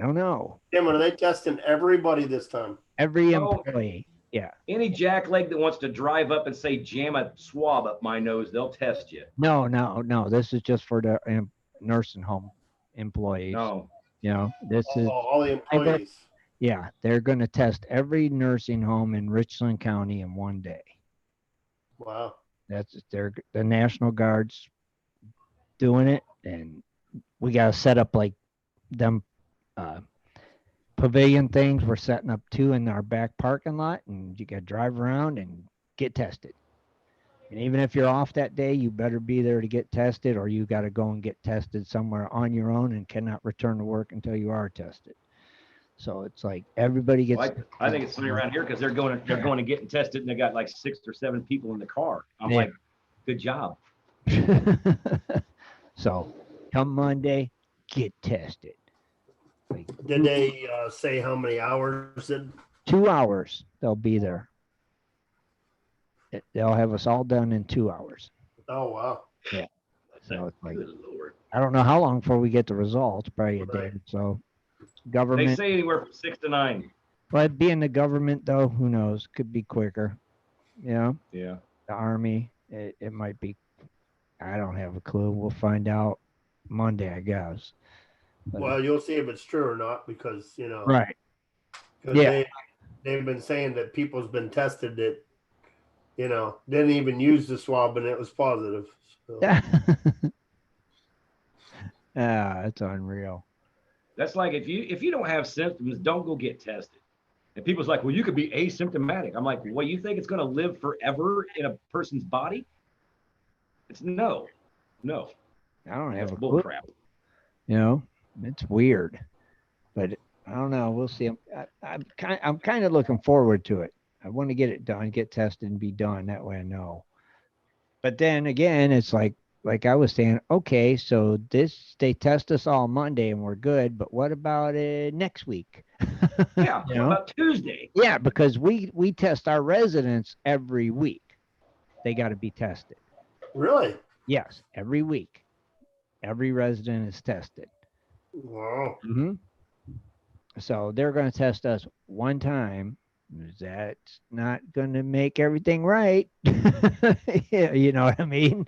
don't know. Tim, are they testing everybody this time? Every Oh. employee. Yeah. Any jackleg that wants to drive up and say, jam a swab up my nose, they'll test you. No. This is just for the nursing home employees. No. All the employees. Yeah, they're going to test every nursing home in Richland County in one day. Wow. That's the National Guard's doing it, and we got to set up like them pavilion things. We're setting up 2 in our back parking lot, and you got to drive around and get tested. And even if you're off that day, you better be there to get tested, or you got to go and get tested somewhere on your own and cannot return to work until you are tested. So it's like everybody gets. Well, I think it's funny around here because they're going and getting tested, and they got like 6 or 7 people in the car. I'm like, good job. So come Monday, get tested. Like, Did they say how many hours? 2 hours they'll be there. They'll have us all done in 2 hours. Oh, wow. Yeah. So it's like, Good Lord. I don't know how long before we get the results. Probably a day. So government. They say anywhere from 6 to 9. But being the government, though, who knows? Could be quicker. Yeah. The Army, it might be. I don't have a clue. We'll find out Monday, I guess. But, Well, you'll see if it's true or not because, right. 'cause Yeah. they've been saying that people's been tested that, didn't even use the swab and it was positive. So. It's unreal. That's like if you don't have symptoms, don't go get tested. And people's like, well, you could be asymptomatic. I'm like, well, you think it's going to live forever in a person's body? It's no. I don't have a bull clue. crap. It's weird, but I don't know. We'll see. I'm kind of looking forward to it. I want to get it done, get tested, and be done. That way I know. But then again, it's like I was saying, okay, so they test us all Monday and we're good, but what about next week? Yeah, what about Tuesday? Yeah, because we test our residents every week. They got to be tested. Really? Yes, every week. Every resident is tested. Wow. Mm-hmm. So they're going to test us one time. That's not going to make everything right. Yeah, you know what I mean?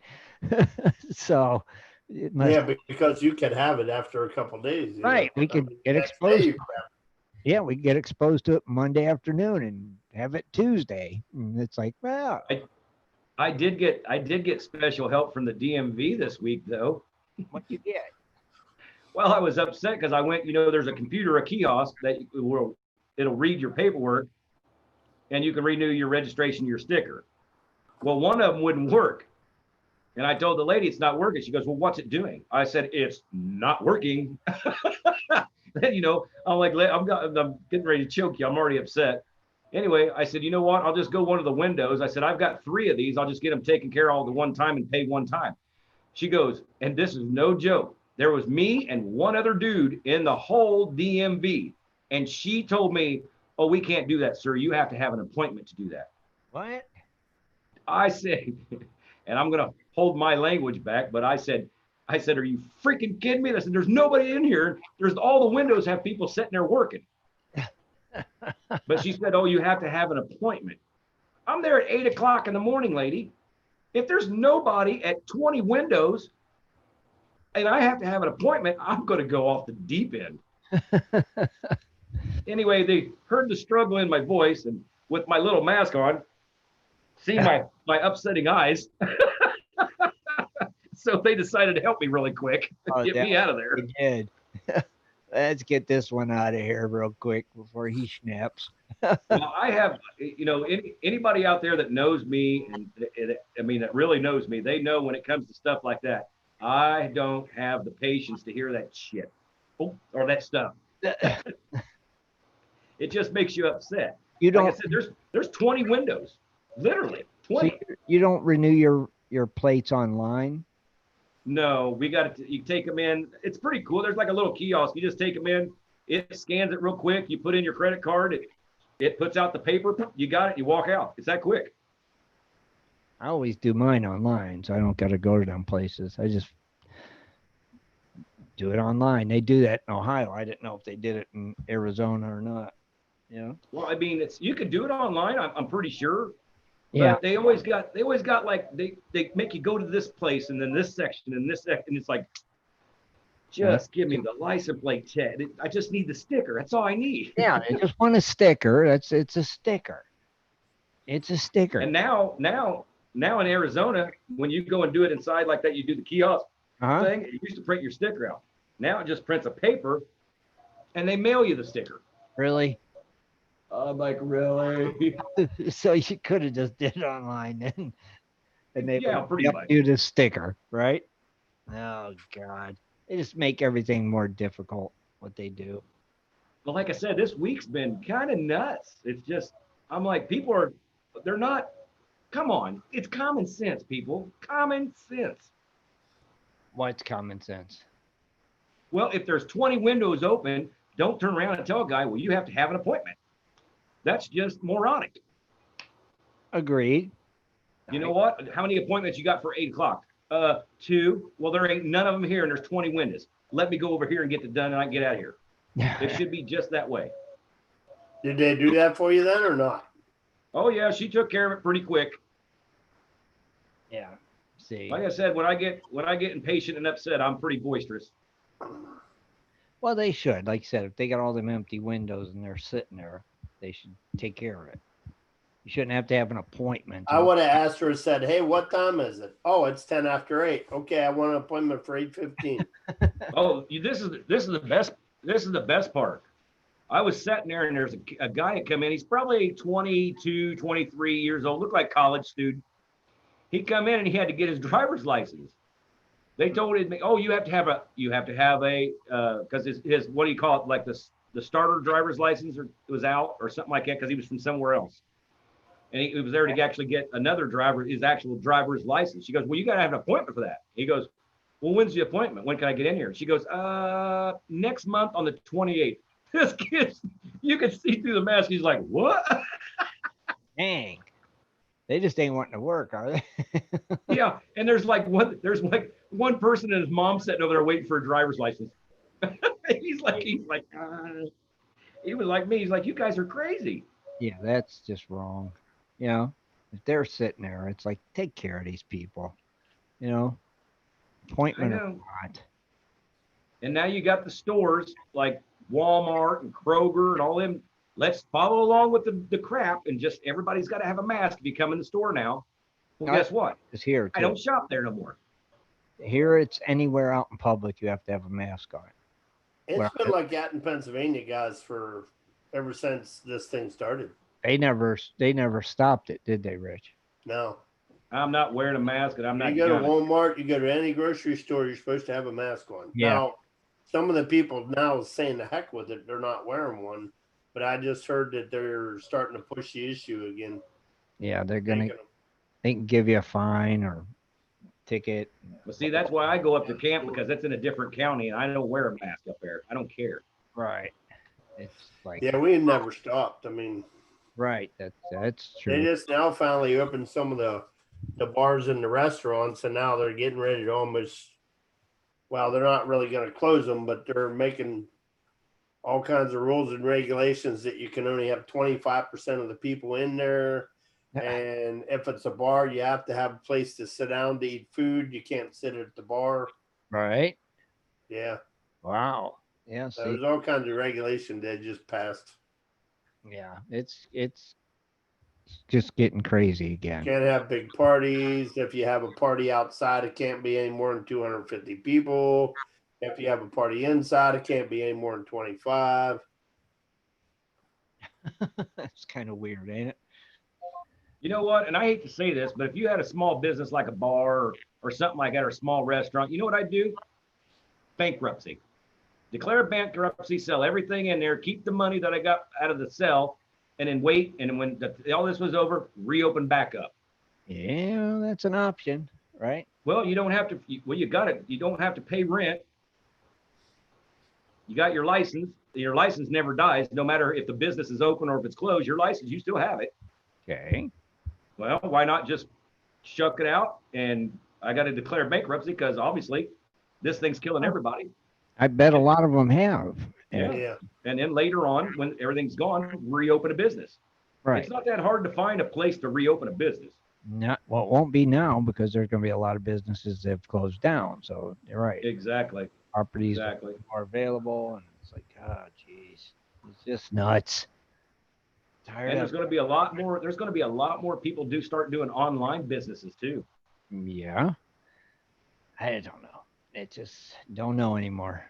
So it must, Yeah, because you can have it after a couple of days. right. We could get next exposed. day you To it. Yeah, we get exposed to it Monday afternoon and have it Tuesday. And it's like, well, I did get special help from the DMV this week though. what you get? Well, I was upset because I went, there's a kiosk that it'll read your paperwork and you can renew your registration, your sticker. Well, one of them wouldn't work. And I told the lady it's not working. She goes, well, what's it doing? I said, it's not working. Then, I'm like, I'm getting ready to choke you. I'm already upset. Anyway, I said, you know what? I'll just go one of the windows. I said, I've got 3 of these. I'll just get them taken care of all at one time and pay one time. She goes, and this is no joke. There was me and one other dude in the whole DMV. And she told me, oh, we can't do that, sir. You have to have an appointment to do that. What? I said, and I'm going to hold my language back, but I said, are you freaking kidding me? I said, there's nobody in here. There's all the windows have people sitting there working. But she said, oh, you have to have an appointment. I'm there at 8 o'clock in the morning, lady. If there's nobody at 20 windows and I have to have an appointment, I'm going to go off the deep end. Anyway, they heard the struggle in my voice, and with my little mask on, see my upsetting eyes. So they decided to help me really quick, get me out of there. They did. Let's get this one out of here real quick before he snaps. Well, I have, anybody out there that knows me, and that really knows me, they know when it comes to stuff like that, I don't have the patience to hear that shit or that stuff. It just makes you upset. You don't. Like I said, there's 20 windows, literally 20. So you don't renew your plates online? No, we got to. You take them in. It's pretty cool. There's like a little kiosk. You just take them in. It scans it real quick. You put in your credit card. It puts out the paper. You got it. You walk out. It's that quick. I always do mine online, so I don't got to go to them places. I just do it online. They do that in Ohio. I didn't know if they did it in Arizona or not. Yeah. Well, I mean, you could do it online. I'm pretty sure. Yeah. But they always got like they make you go to this place and then this section and this section. And it's like, just give me the license plate, Ted. I just need the sticker. That's all I need. Yeah, they just want a sticker. It's a sticker. It's a sticker. And now in Arizona, when you go and do it inside like that, you do the kiosk thing. It used to print your sticker out. Now it just prints a paper, and they mail you the sticker. Really? I'm like, really? So you could have just did it online then, and they pretty much do the sticker, right? Oh God, they just make everything more difficult. What they do. Well, like I said, this week's been kind of nuts. It's just, I'm like, they're not. Come on, it's common sense, people. Common sense. What's common sense? Well, if there's 20 windows open, don't turn around and tell a guy, well, you have to have an appointment. That's just moronic. Agreed. You know what? How many appointments you got for 8 o'clock? 2. Well, there ain't none of them here, and there's 20 windows. Let me go over here and get it done, and I can get out of here. It should be just that way. Did they do that for you then or not? Oh, yeah, she took care of it pretty quick. Yeah. See. Like I said, when I get impatient and upset, I'm pretty boisterous. Well, they should. Like I said, if they got all them empty windows and they're sitting there, they should take care of it. You shouldn't have to have an appointment. I would have asked her and said, hey, what time is it? Oh, it's 10 after 8. Okay, I want an appointment for 8:15. Oh, this is the best. This is the best part. I was sitting there and there's a guy that come in. He's probably 22, 23 years old, looked like college student. He come in and he had to get his driver's license. They told him, oh, you have to have a, because his, what do you call it? Like the starter driver's license was out or something like that because he was from somewhere else. And he was there to actually get his actual driver's license. She goes, well, you got to have an appointment for that. He goes, well, when's the appointment? When can I get in here? She goes, next month on the 28th. This kid, you can see through the mask. He's like, what? Dang. They just ain't wanting to work, are they? Yeah. And there's like one person and his mom sitting over there waiting for a driver's license. He was like me. He's like, you guys are crazy. Yeah, that's just wrong. You know, if they're sitting there, it's like, take care of these people. You know, appointment or not. And now you got the stores like Walmart and Kroger and all them. Let's follow along with the crap and just everybody's got to have a mask if you come in the store now. Well, guess what? It's here. I don't shop there no more. Here, it's anywhere out in public, you have to have a mask on. It's been like that in Pennsylvania, guys, ever since this thing started. They never stopped it, did they, Rich? No. I'm not wearing a mask, and I'm not. You go to gonna. Walmart, you go to any grocery store, you're supposed to have a mask on. Yeah. Now, some of the people now saying the heck with it, they're not wearing one. But I just heard that they're starting to push the issue again. Yeah, they're gonna. Making 'em- They can give you a fine or ticket. But see, that's why I go up to camp, because it's in a different county, and I don't wear a mask up there. I don't care. Right. It's like Yeah, we never stopped. I mean, right. That's they true. just now finally opened some of the bars and the restaurants, and now they're getting ready to almost. Well, they're not really going to close them, but they're making all kinds of rules and regulations that you can only have 25% of the people in there. And if it's a bar, you have to have a place to sit down to eat food. You can't sit at the bar. Right. Yeah. Wow. Yeah. So See. there's all kinds of regulation that just passed. Yeah. It's just getting crazy again. Can't have big parties. If you have a party outside, it can't be any more than 250 people. If you have a party inside, it can't be any more than 25. It's kind of weird, ain't it? You know what? And I hate to say this, but if you had a small business like a bar or something like that, or a small restaurant, you know what I'd do? Bankruptcy. Declare bankruptcy, sell everything in there, keep the money that I got out of the sale, and then wait. And when all this was over, reopen back up. Yeah, that's an option, right? Well, you don't have to. Well, you got it. You don't have to pay rent. You got your license. Your license never dies, no matter if the business is open or if it's closed. Your license, you still have it. Okay. Well, why not just shuck it out? And I got to declare bankruptcy, because obviously this thing's killing everybody. I bet a lot of them have. Yeah. Yeah. And then later on, when everything's gone, reopen a business. Right. It's not that hard to find a place to reopen a business. Not well, it won't be now because there's going to be a lot of businesses that have closed down. So you're right. Exactly. Properties Exactly. are available, and it's like, oh, geez, it's just nuts. Tired And of there's going to be a lot more. There's going to be a lot more people start doing online businesses too. Yeah. I don't know. It just don't know anymore.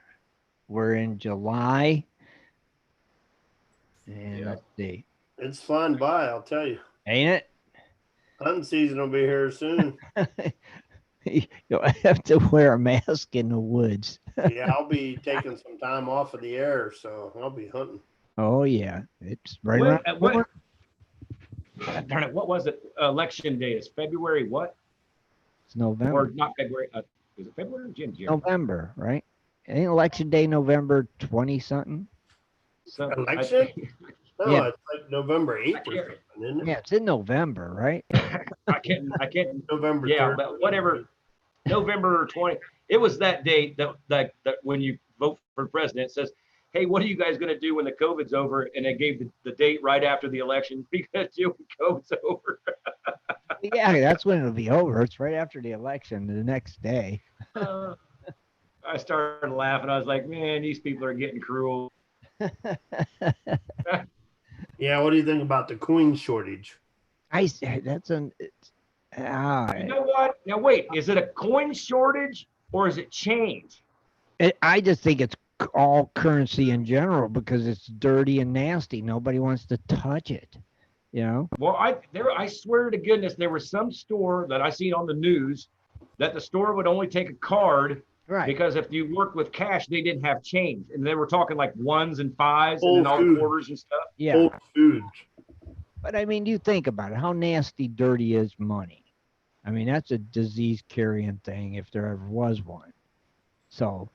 We're in July. And Yeah. let's see. It's flying by, I'll tell you. Ain't Hunting season will be here soon. it? You'll have to wear a mask in the woods. Yeah, I'll be taking some time off of the air, so I'll be hunting. Oh, yeah. It's right When- around the corner. Darn it! What was it? Election day is February what? It's November. Or not February? Is it February or January? November, right? Ain't election day November 20-something? So, Election? No, Yeah. it's like November 8th or I can't- something, isn't it? Yeah, it's in November, right? I can't. November Yeah, 3rd. but whatever. November 20. It was that date that when you vote for president, it says, hey, what are you guys going to do when the COVID's over? And they gave the date right after the election, because COVID's over. Yeah, that's when it'll be over. It's right after the election, the next day. I started laughing. I was like, man, these people are getting cruel. Yeah, what do you think about the coin shortage? That's an. You know what? Now, wait, is it a coin shortage or is it change? I just think it's all currency in general because it's dirty and nasty. Nobody wants to touch it. You know. Well, I swear to goodness, there was some store that I seen on the news that the store would only take a card. Right. Because if you worked with cash, they didn't have change. And they were talking like ones and fives Whole and all Foods. quarters and stuff. Yeah. Whole Foods. But I mean, you think about it. How nasty, dirty is money? I mean, that's a disease-carrying thing if there ever was one. So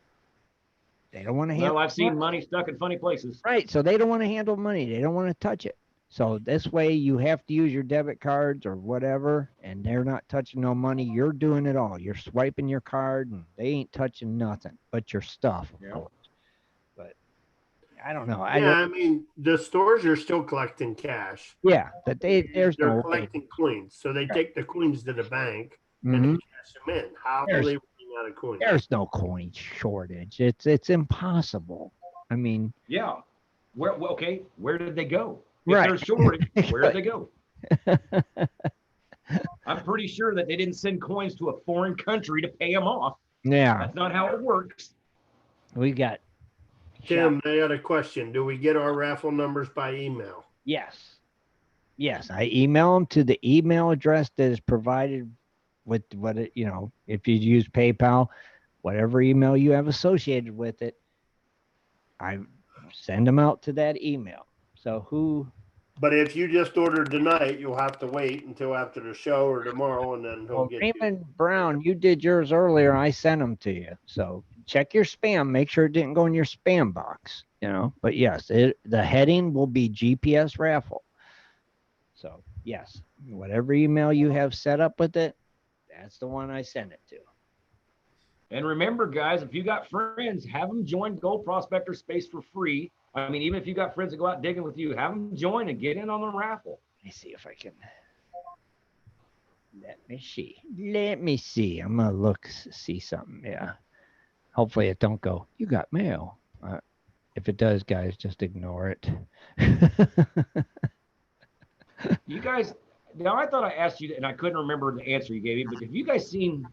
they don't want to handle. Well, I've seen money stuck in funny places. Right. So they don't want to handle money. They don't want to touch it. So this way you have to use your debit cards or whatever, and they're not touching no money. You're doing it all. You're swiping your card, and they ain't touching nothing but your stuff, of Yeah. course. But I don't know. Yeah, I mean, the stores are still collecting cash. But there's They're no way. collecting coins. So they take the coins to the bank Mhm. and they cash them in. How are There's- they running out of coins? There's no coin shortage. It's impossible. I mean, Yeah. Okay, where did they go? If Right. there's shortage, where did they go? I'm pretty sure that they didn't send coins to a foreign country to pay them off. yeah, That's not how it works. we got Tim, I got a question. Do we get our raffle numbers by email? yes. Yes, I email them to the email address that is provided with what it, if you use PayPal, whatever email you have associated with it, I send them out to that email. So But if you just ordered tonight, you'll have to wait until after the show or tomorrow, and then he'll get Raymond you. Brown, you did yours earlier. I sent them to you. So check your spam. Make sure it didn't go in your spam box, But yes, the heading will be GPS raffle. So yes, whatever email you have set up with it, that's the one I send it to. And remember, guys, if you got friends, have them join Gold Prospector Space for free. I mean, even if you got friends that go out digging with you, have them join and get in on the raffle. Let me see if I can. Let me see. I'm gonna look, see something. Yeah. Hopefully it don't go. You got mail. If it does, guys, just ignore it. You guys, now I thought I asked you, and I couldn't remember the answer you gave me, but have you guys seen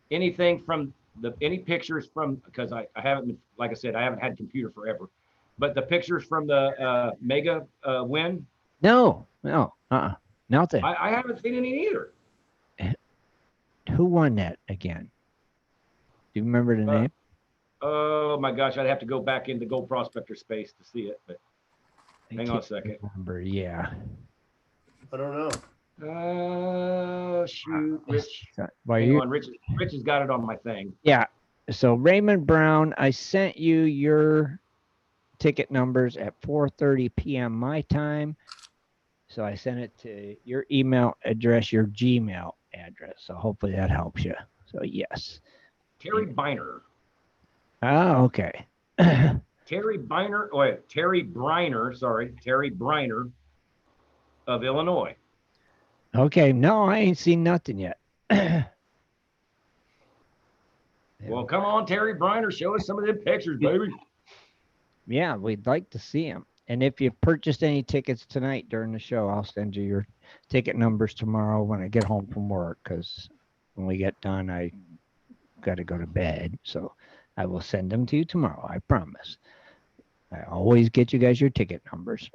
anything from any pictures from, because I haven't, like I said, I haven't had a computer forever, but the pictures from the mega win? No, nothing. I haven't seen any either. Who won that again? Do you remember the name? Oh my gosh, I'd have to go back into Gold Prospector Space to see it, but hang on a second. Remember, yeah. I don't know. Shoot, Rich. Hang on, Rich has got it on my thing. Yeah. So Raymond Brown, I sent you your ticket numbers at 4:30 p.m. my time. So I sent it to your email address, your Gmail address. So hopefully that helps you. So yes. Terry Biner. Oh, okay. Terry Briner of Illinois. Okay, no, I ain't seen nothing yet. Well, come on, Terry Briner, show us some of them pictures, baby. Yeah, we'd like to see them. And if you purchased any tickets tonight during the show, I'll send you your ticket numbers tomorrow when I get home from work, because when we get done, I got to go to bed. So I will send them to you tomorrow, I promise. I always get you guys your ticket numbers.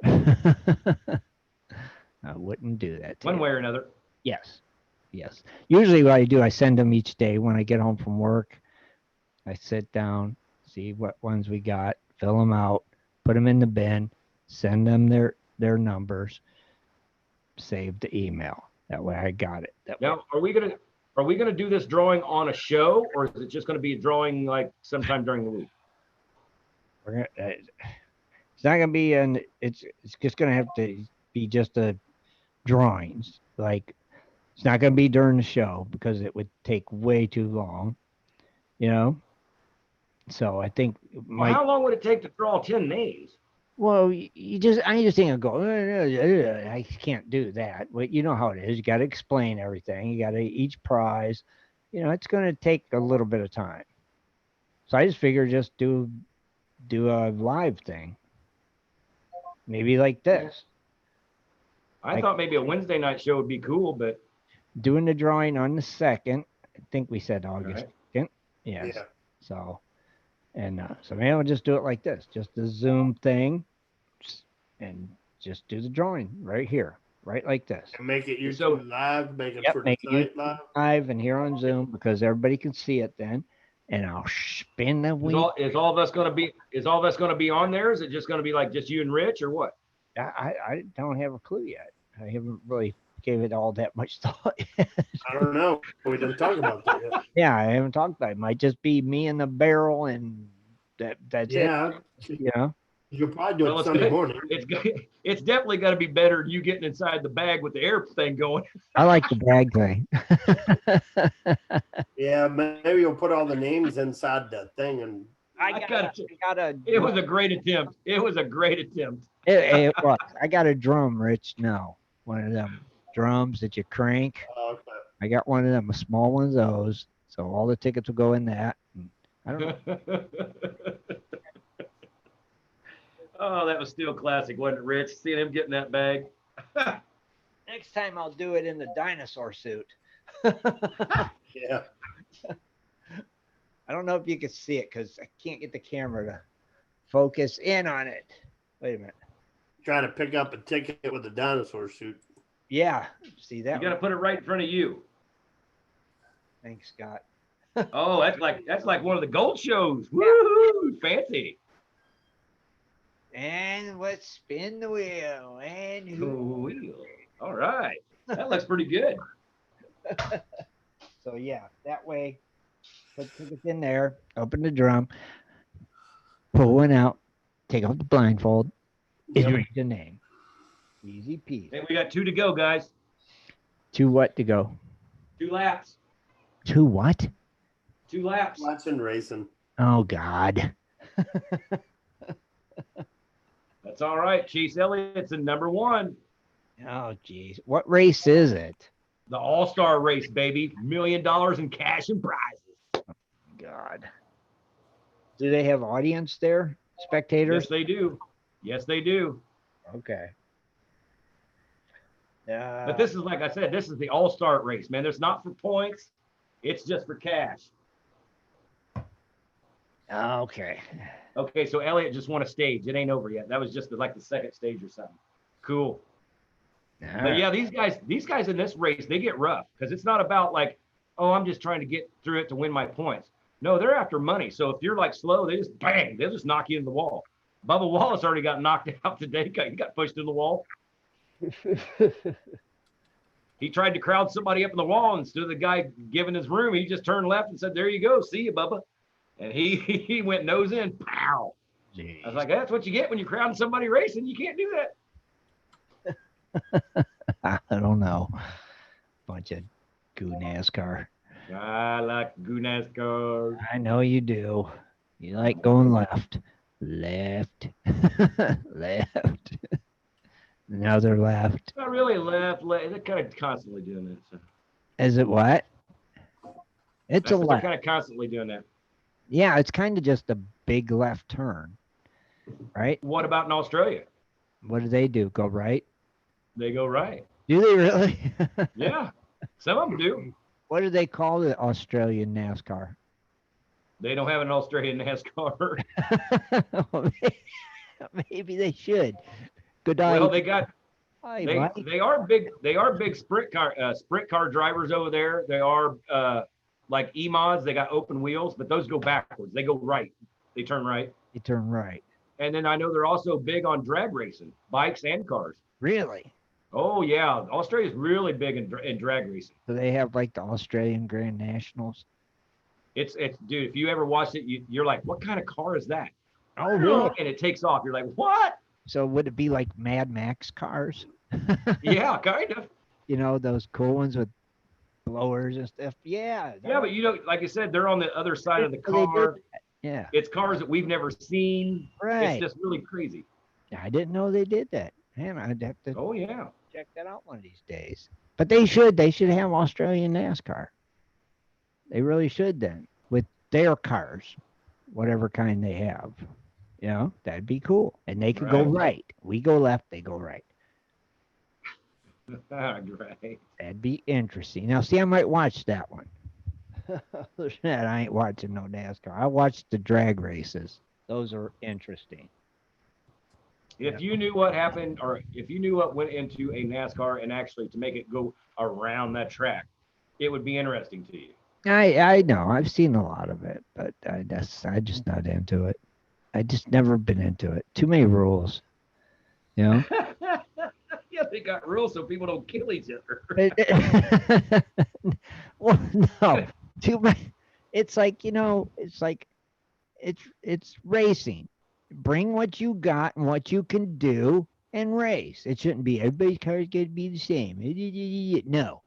I wouldn't do that to One you. way or another. Yes. Usually what I do, I send them each day when I get home from work. I sit down, see what ones we got, fill them out, put them in the bin, send them their numbers, save the email. That way I got it. Now, are we gonna do this drawing on a show, or is it just gonna be a drawing like sometime during the week? It's not gonna be it's just gonna have to be just a drawings. Like, it's not gonna be during the show because it would take way too long, So I think how long would it take to draw 10 names? Well, I just ain't gonna go. I can't do that. But you know how it is. You got to explain everything. You got to each prize. It's gonna take a little bit of time. So I just figured just do a live thing. Maybe like this. I thought maybe a Wednesday night show would be cool, but doing the drawing on the 2nd. I think we said August 2nd. Yes. Yeah. So, and so maybe I'll just do it like this, just the Zoom thing, and just do the drawing right here, right like this. And make it YouTube live, make it for make tonight it live and here on Zoom because everybody can see it then. And I'll spin the wheel. Is all of us going to be on there? Is it just going to be like just you and Rich, or what? I don't have a clue yet. I haven't really gave it all that much thought yet. I don't know. We didn't talk about that yet. Yeah, I haven't talked about it. It might just be me and the barrel, and that's it. Yeah. You'll probably do it Sunday morning. It's definitely got to be better than you getting inside the bag with the air thing going. I like the bag thing. Yeah, maybe you'll put all the names inside the thing, and It was a great attempt. It was. It was. I got a drum, Rich. No, one of them drums that you crank. Oh, okay. I got one of them, a small one of those. So all the tickets will go in that. And I don't know. Oh, that was still classic, wasn't it, Rich? Seeing him getting that bag. Next time I'll do it in the dinosaur suit. Yeah. I don't know if you can see it because I can't get the camera to focus in on it. Wait a minute. trying to pick up a ticket with a dinosaur suit. Yeah. See that? You got to put it right in front of you. Thanks, Scott. Oh, that's like one of the gold shows. Woo-hoo, fancy. And let's spin the wheel. And Wheel. All right. That looks pretty good. So yeah, that way, put tickets in there, open the drum, pull one out, take off the blindfold, and read the name. Easy peasy. And we got 2 to go, guys. 2 what to go? 2 laps. 2 what? 2 laps. Watching racing. Oh God. That's all right. Chase Elliott's in number 1. Oh geez, what race is it? The All-Star race, baby. $1 million in cash and prizes. God. Do they have audience there? Spectators? Yes, they do. Yes, they do. Okay. But this is, like I said, this is the All-Star race, man. There's not for points. It's just for cash. Okay. Okay, so Elliott just won a stage. It ain't over yet. That was just like the second stage or something. Cool. But yeah, these guys in this race, they get rough because it's not about like, oh, I'm just trying to get through it to win my points. No, they're after money. So if you're like slow, they just bang, they'll just knock you in the wall. Bubba Wallace already got knocked out today. He got pushed in the wall. He tried to crowd somebody up in the wall. Instead of the guy giving his room, he just turned left and said, "There you go. See you, Bubba." And he went nose in. Pow. Jeez. I was like, that's what you get when you're crowding somebody racing. You can't do that. I don't know. Bunch of goo NASCAR. I like goo NASCAR. I know you do. You like going left. Left. Left. Another left. Not really left. They're kind of constantly doing that. So. Is it what? It's a They're left. kind of constantly doing that. Yeah, it's kind of just a big left turn, right? What about in Australia? What do? Go right? They go right. Do they really? Yeah, some of them do. What do they call the Australian NASCAR? They don't have an Australian NASCAR. Maybe they should. Good Well, they got. Hi, They are big. They are big sprint car drivers over there. They are like E-mods. They got open wheels, but those go backwards. They go right. They turn right. You turn right. And then I know they're also big on drag racing, bikes and cars. Really? Oh yeah, Australia's really big in drag racing. So they have like the Australian Grand Nationals. It's dude. If you ever watch it, you're like, what kind of car is that? Oh, really? And it takes off. You're like, what? So would it be like Mad Max cars? Yeah, kind of. You know, those cool ones with blowers and stuff. Yeah. Yeah, but you know, like I said, they're on the other side of the They did car. that. Yeah. It's cars that we've never seen. Right. It's just really crazy. I didn't know they did that. Man, I'd have to Oh yeah. check that out one of these days. But they should. They should have Australian NASCAR. They really should then, with their cars, whatever kind they have. You know, that'd be cool. And they could go right. We go left, they go right. Right. That'd be interesting. Now, see, I might watch that one. Other than that, I ain't watching no NASCAR. I watched the drag races. Those are interesting. If you knew what happened, or if you knew what went into a NASCAR and actually to make it go around that track, it would be interesting to you. I know. I've seen a lot of it, but I just not into it. I just never been into it. Too many rules. You know? Yeah, they got rules so people don't kill each other. Well, no. Too many. It's like, you know, it's like it's racing. Bring what you got and what you can do and race. It shouldn't be everybody's cars got to be the same. No.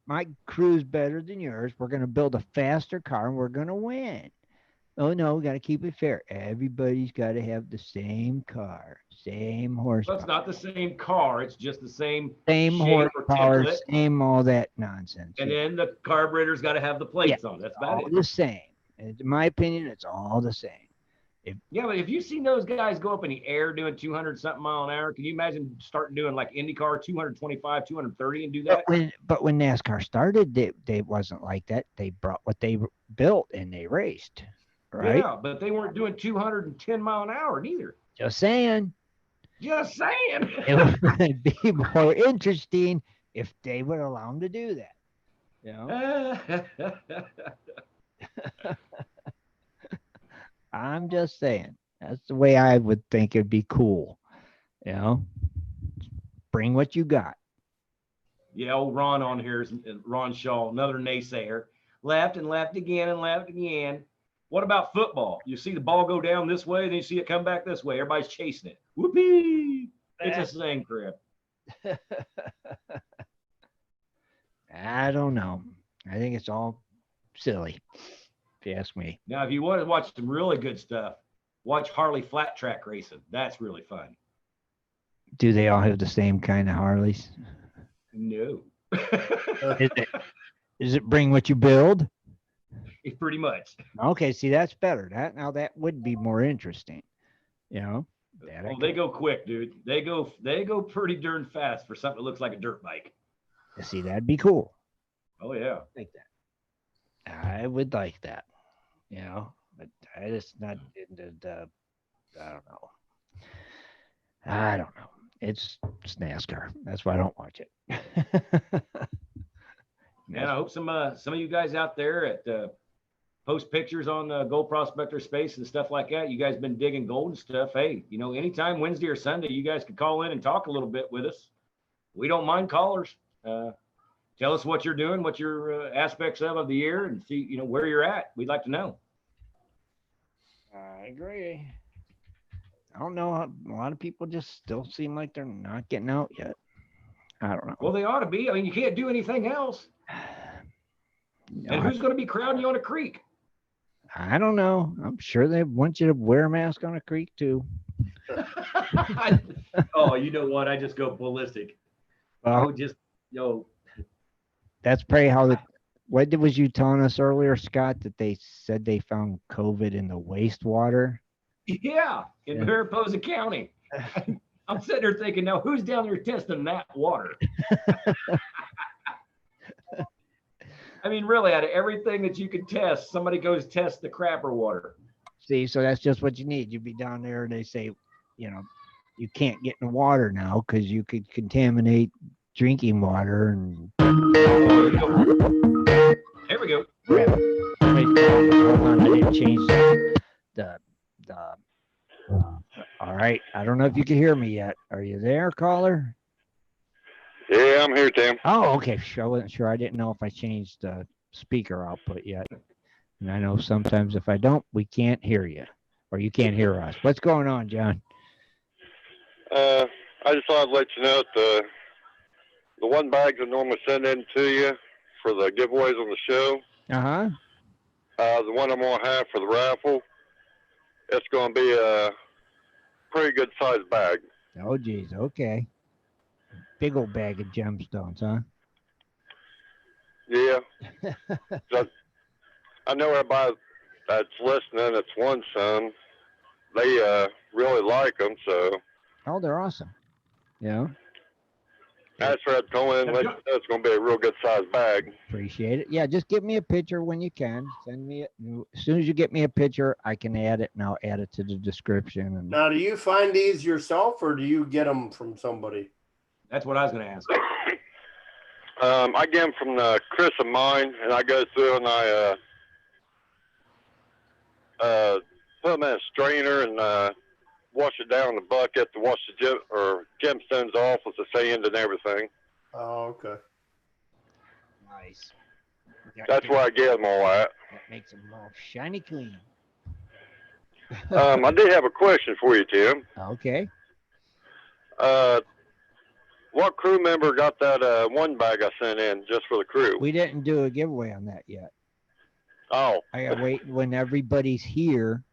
My crew's better than yours. We're going to build a faster car and we're going to win. Oh no, we got to keep it fair. Everybody's got to have the same car, same horsepower. Well, it's not the same car. It's just the same Same shape or horsepower, template. same all that nonsense. And then the carburetor's got to have the plates on. That's about all it. the same. In my opinion, it's all the same. Yeah, but if you've seen those guys go up in the air doing 200 something mile an hour, can you imagine starting doing like IndyCar 225, 230 and do that? But when NASCAR started, they wasn't like that. They brought what they built and they raced, right? Yeah, but they weren't doing 210 mile an hour neither. Just saying. Just saying. It would be more interesting if they would allow them to do that. You know? I'm just saying. That's the way I would think it'd be cool. You know? Bring what you got. Yeah, old Ron on here is Ron Shaw, another naysayer. Laughed and laughed again and laughed again. What about football? You see the ball go down this way, then you see it come back this way. Everybody's chasing it. Whoopee! It's the same crap. I don't know. I think it's all silly, if you ask me. Now, if you want to watch some really good stuff, watch Harley flat track racing. That's really fun. Do they all have the same kind of Harleys? No. Is it bring what you build? Pretty much. Okay, see, that's better. That would be more interesting. You know? Oh, they go quick, dude. They go pretty darn fast for something that looks like a dirt bike. See, that'd be cool. Oh yeah. Like that. I would like that. You know, but I just not into the. I don't know. It's NASCAR. That's why I don't watch it. And I hope some of you guys out there at post pictures on Gold Prospector Space and stuff like that. You guys been digging gold and stuff. Hey, you know, anytime Wednesday or Sunday, you guys could call in and talk a little bit with us. We don't mind callers. Tell us what you're doing, what your aspects of the year, and see, you know, where you're at. We'd like to know. I agree. I don't know. A lot of people just still seem like they're not getting out yet. I don't know. Well, they ought to be. I mean, you can't do anything else. No, And who's going to be crowding you on a creek? I don't know. I'm sure they want you to wear a mask on a creek too. Oh, you know what? I just go ballistic. Well, that's probably how was you telling us earlier, Scott, that they said they found COVID in the wastewater? Yeah, in Mariposa County. I'm sitting there thinking, now who's down there testing that water? I mean, really, out of everything that you could test, somebody goes test the crapper water. See, so that's just what you need. You'd be down there and they say, you know, you can't get in the water now because you could contaminate drinking water. And there we go. Wait, hold on, I didn't change the all right. I don't know if you can hear me yet. Are you there, caller? Yeah, I'm here, Tim. Oh, okay. I wasn't sure. I didn't know if I changed the speaker output yet. And I know sometimes if I don't, we can't hear you, or you can't hear us. What's going on, John? I just thought I'd let you know that the one bags I normally send in to you for the giveaways on the show. Uh-huh. The one I'm gonna have for the raffle, it's gonna be a pretty good sized bag. Oh, geez. Okay. Big old bag of gemstones, huh? Yeah. I know everybody that's listening, it's one son. They really like them, so. Oh, they're awesome. Yeah. That's right. Go in and let you know it's going to be a real good sized bag. Appreciate it. Yeah, just give me a picture when you can. Send me it. As soon as you get me a picture, I can add it, and I'll add it to the description. And Now, do you find these yourself, or do you get them from somebody? That's what I was going to ask. I get them from Chris of mine, and I go through and I put them in a strainer and wash it down in the bucket to wash the gemstones off with the sand and everything. Oh, okay. nice. That's where I get them all at. That makes them all shiny clean. I did have a question for you, Tim. Okay. What crew member got that one bag I sent in just for the crew? We didn't do a giveaway on that yet. Oh. I gotta wait when everybody's here,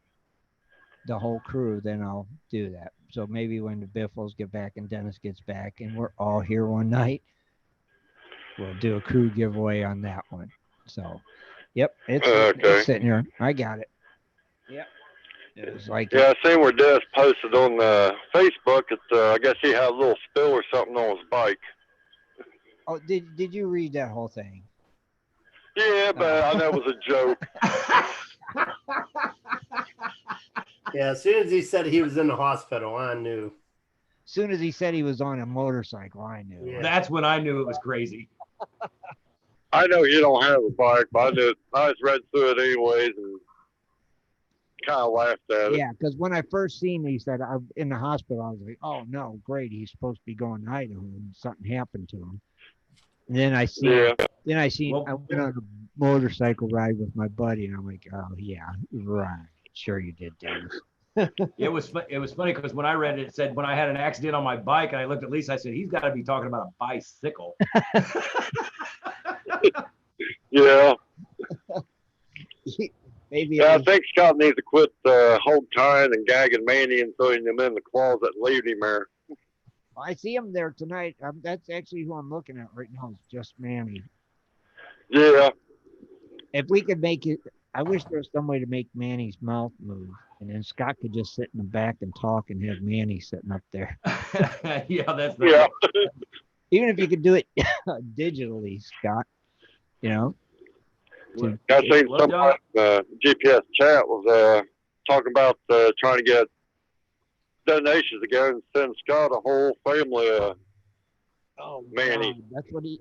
the whole crew, then I'll do that. So maybe when the Biffles get back and Dennis gets back and we're all here one night, we'll do a crew giveaway on that one. So, yep, it's sitting here. I got it. Yep. It was like I seen where Dennis posted on Facebook that I guess he had a little spill or something on his bike. Oh, did you read that whole thing? Yeah, but I know it was a joke. Yeah, as soon as he said he was in the hospital, I knew. soon as he said he was on a motorcycle, I knew. Yeah. That's when I knew it was crazy. I know you don't have a bike, but I just read through it anyways and kind of laughed at it. Yeah, because when I first seen he said I'm in the hospital, I was like, oh no, great, he's supposed to be going to Idaho and something happened to him. And then I seen Well, I went on a motorcycle ride with my buddy, and I'm like, oh yeah, right, sure you did, Dennis. It was funny because when I read it, it said when I had an accident on my bike, and I looked at Lisa, I said, he's got to be talking about a bicycle. Yeah. Maybe Yeah, I think Scott needs to quit hog tying and gagging Manny and throwing him in the closet and leaving him there. I see him there tonight. That's actually who I'm looking at right now. It's just Manny. Yeah. If we could make it, I wish there was some way to make Manny's mouth move, and then Scott could just sit in the back and talk, and have Manny sitting up there. Yeah, that's Yeah. Even if you could do it digitally, Scott. You know. I seen somebody GPS chat was talking about trying to get donations together and send Scott a whole family Oh, Manny. God, that's what he.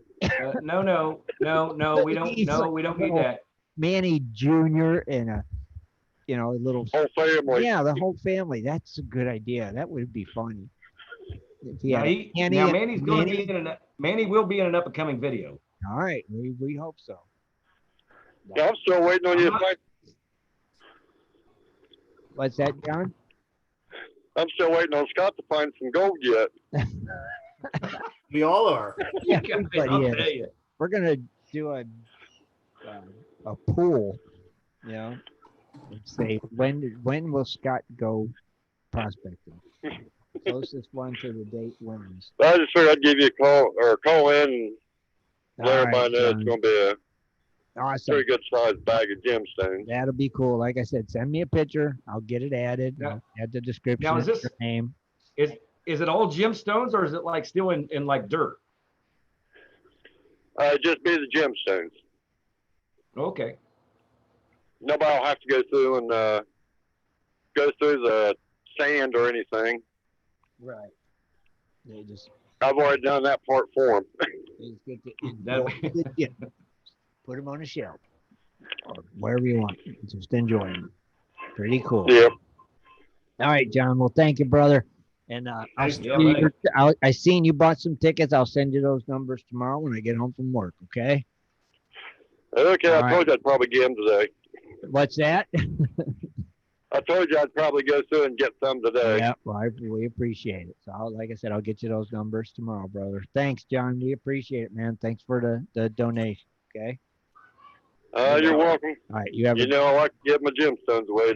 No, we don't. No, we don't need that. Manny Jr. and a little. Whole family. Yeah, the whole family. That's a good idea. That would be funny. Now, Manny's going to be Manny will be in an up and coming video. All right, we hope so. Yeah, I'm still waiting on you to find. What's that, John? I'm still waiting on Scott to find some gold yet. We all are. Yeah, I'll everybody is. tell you. We're gonna do a pool. You know, let's say when will Scott go prospecting? Closest one to the date wins. I just figured I'd give you a call in and let All everybody right, know John. it's going to be a Awesome. pretty good sized bag of gemstones. That'll be cool. Like I said, send me a picture. I'll get it added. Now- I'll add the description. now, is and this- your name? Is it all gemstones or is it like still in like dirt? Just be the gemstones. Okay. Nobody will have to go through and go through the sand or anything. Right. They just I've already done that part for them. get That- put them on a shelf or wherever you want. Just enjoy them. Pretty cool. Yep. All right, John. Well, thank you, brother. And Yeah, I seen you bought some tickets. I'll send you those numbers tomorrow when I get home from work. Okay. Okay, All I told you I'd probably get them today. What's that? I told you I'd probably go through and get some today. Yeah, well, we appreciate it. So, like I said, I'll get you those numbers tomorrow, brother. Thanks, John. We appreciate it, man. Thanks for the donation. Okay. You're welcome. All right. You have. You know, I like to give my gemstones away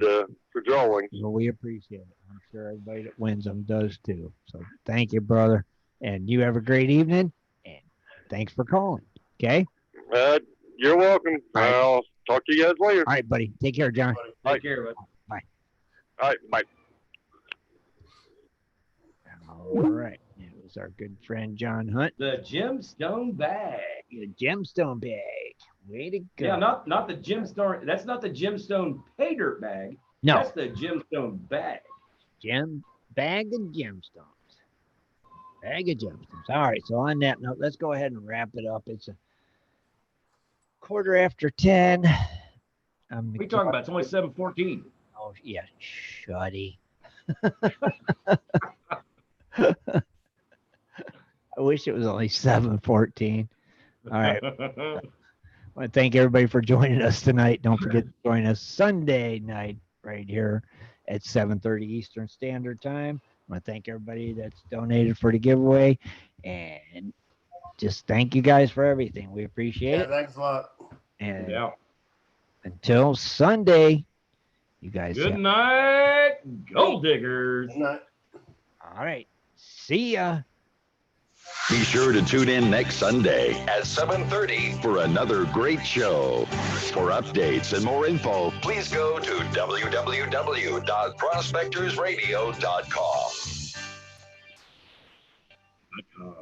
for drawings. Well, we appreciate it. I'm sure everybody that wins them does too. So, thank you, brother. And you have a great evening. And thanks for calling. Okay. You're welcome. All right. I'll talk to you guys later. All right, buddy. Take care, John. Take care, bud. All right, bye. All right. It was our good friend John Hunt. The gemstone bag. The gemstone bag. Way to go. Yeah, not the gemstone. That's not the gemstone pay dirt bag. no That's the gemstone bag. bag of gemstones. Bag of gemstones. All right. So on that note, let's go ahead and wrap it up. It's a 10:15. What are you talking about? It's only 7:14. Oh yeah, shuddy. I wish it was only 7:14. All right. I want to thank everybody for joining us tonight. Don't forget to join us Sunday night right here at 7:30 Eastern Standard Time. I want to thank everybody that's donated for the giveaway, and just thank you guys for everything. We appreciate Yeah, it. thanks a lot. And Yeah. until Sunday, you guys. Good night, gold diggers. Good night. All right. See ya. Be sure to tune in next Sunday at 7:30 for another great show. For updates and more info, please go to www.prospectorsradio.com.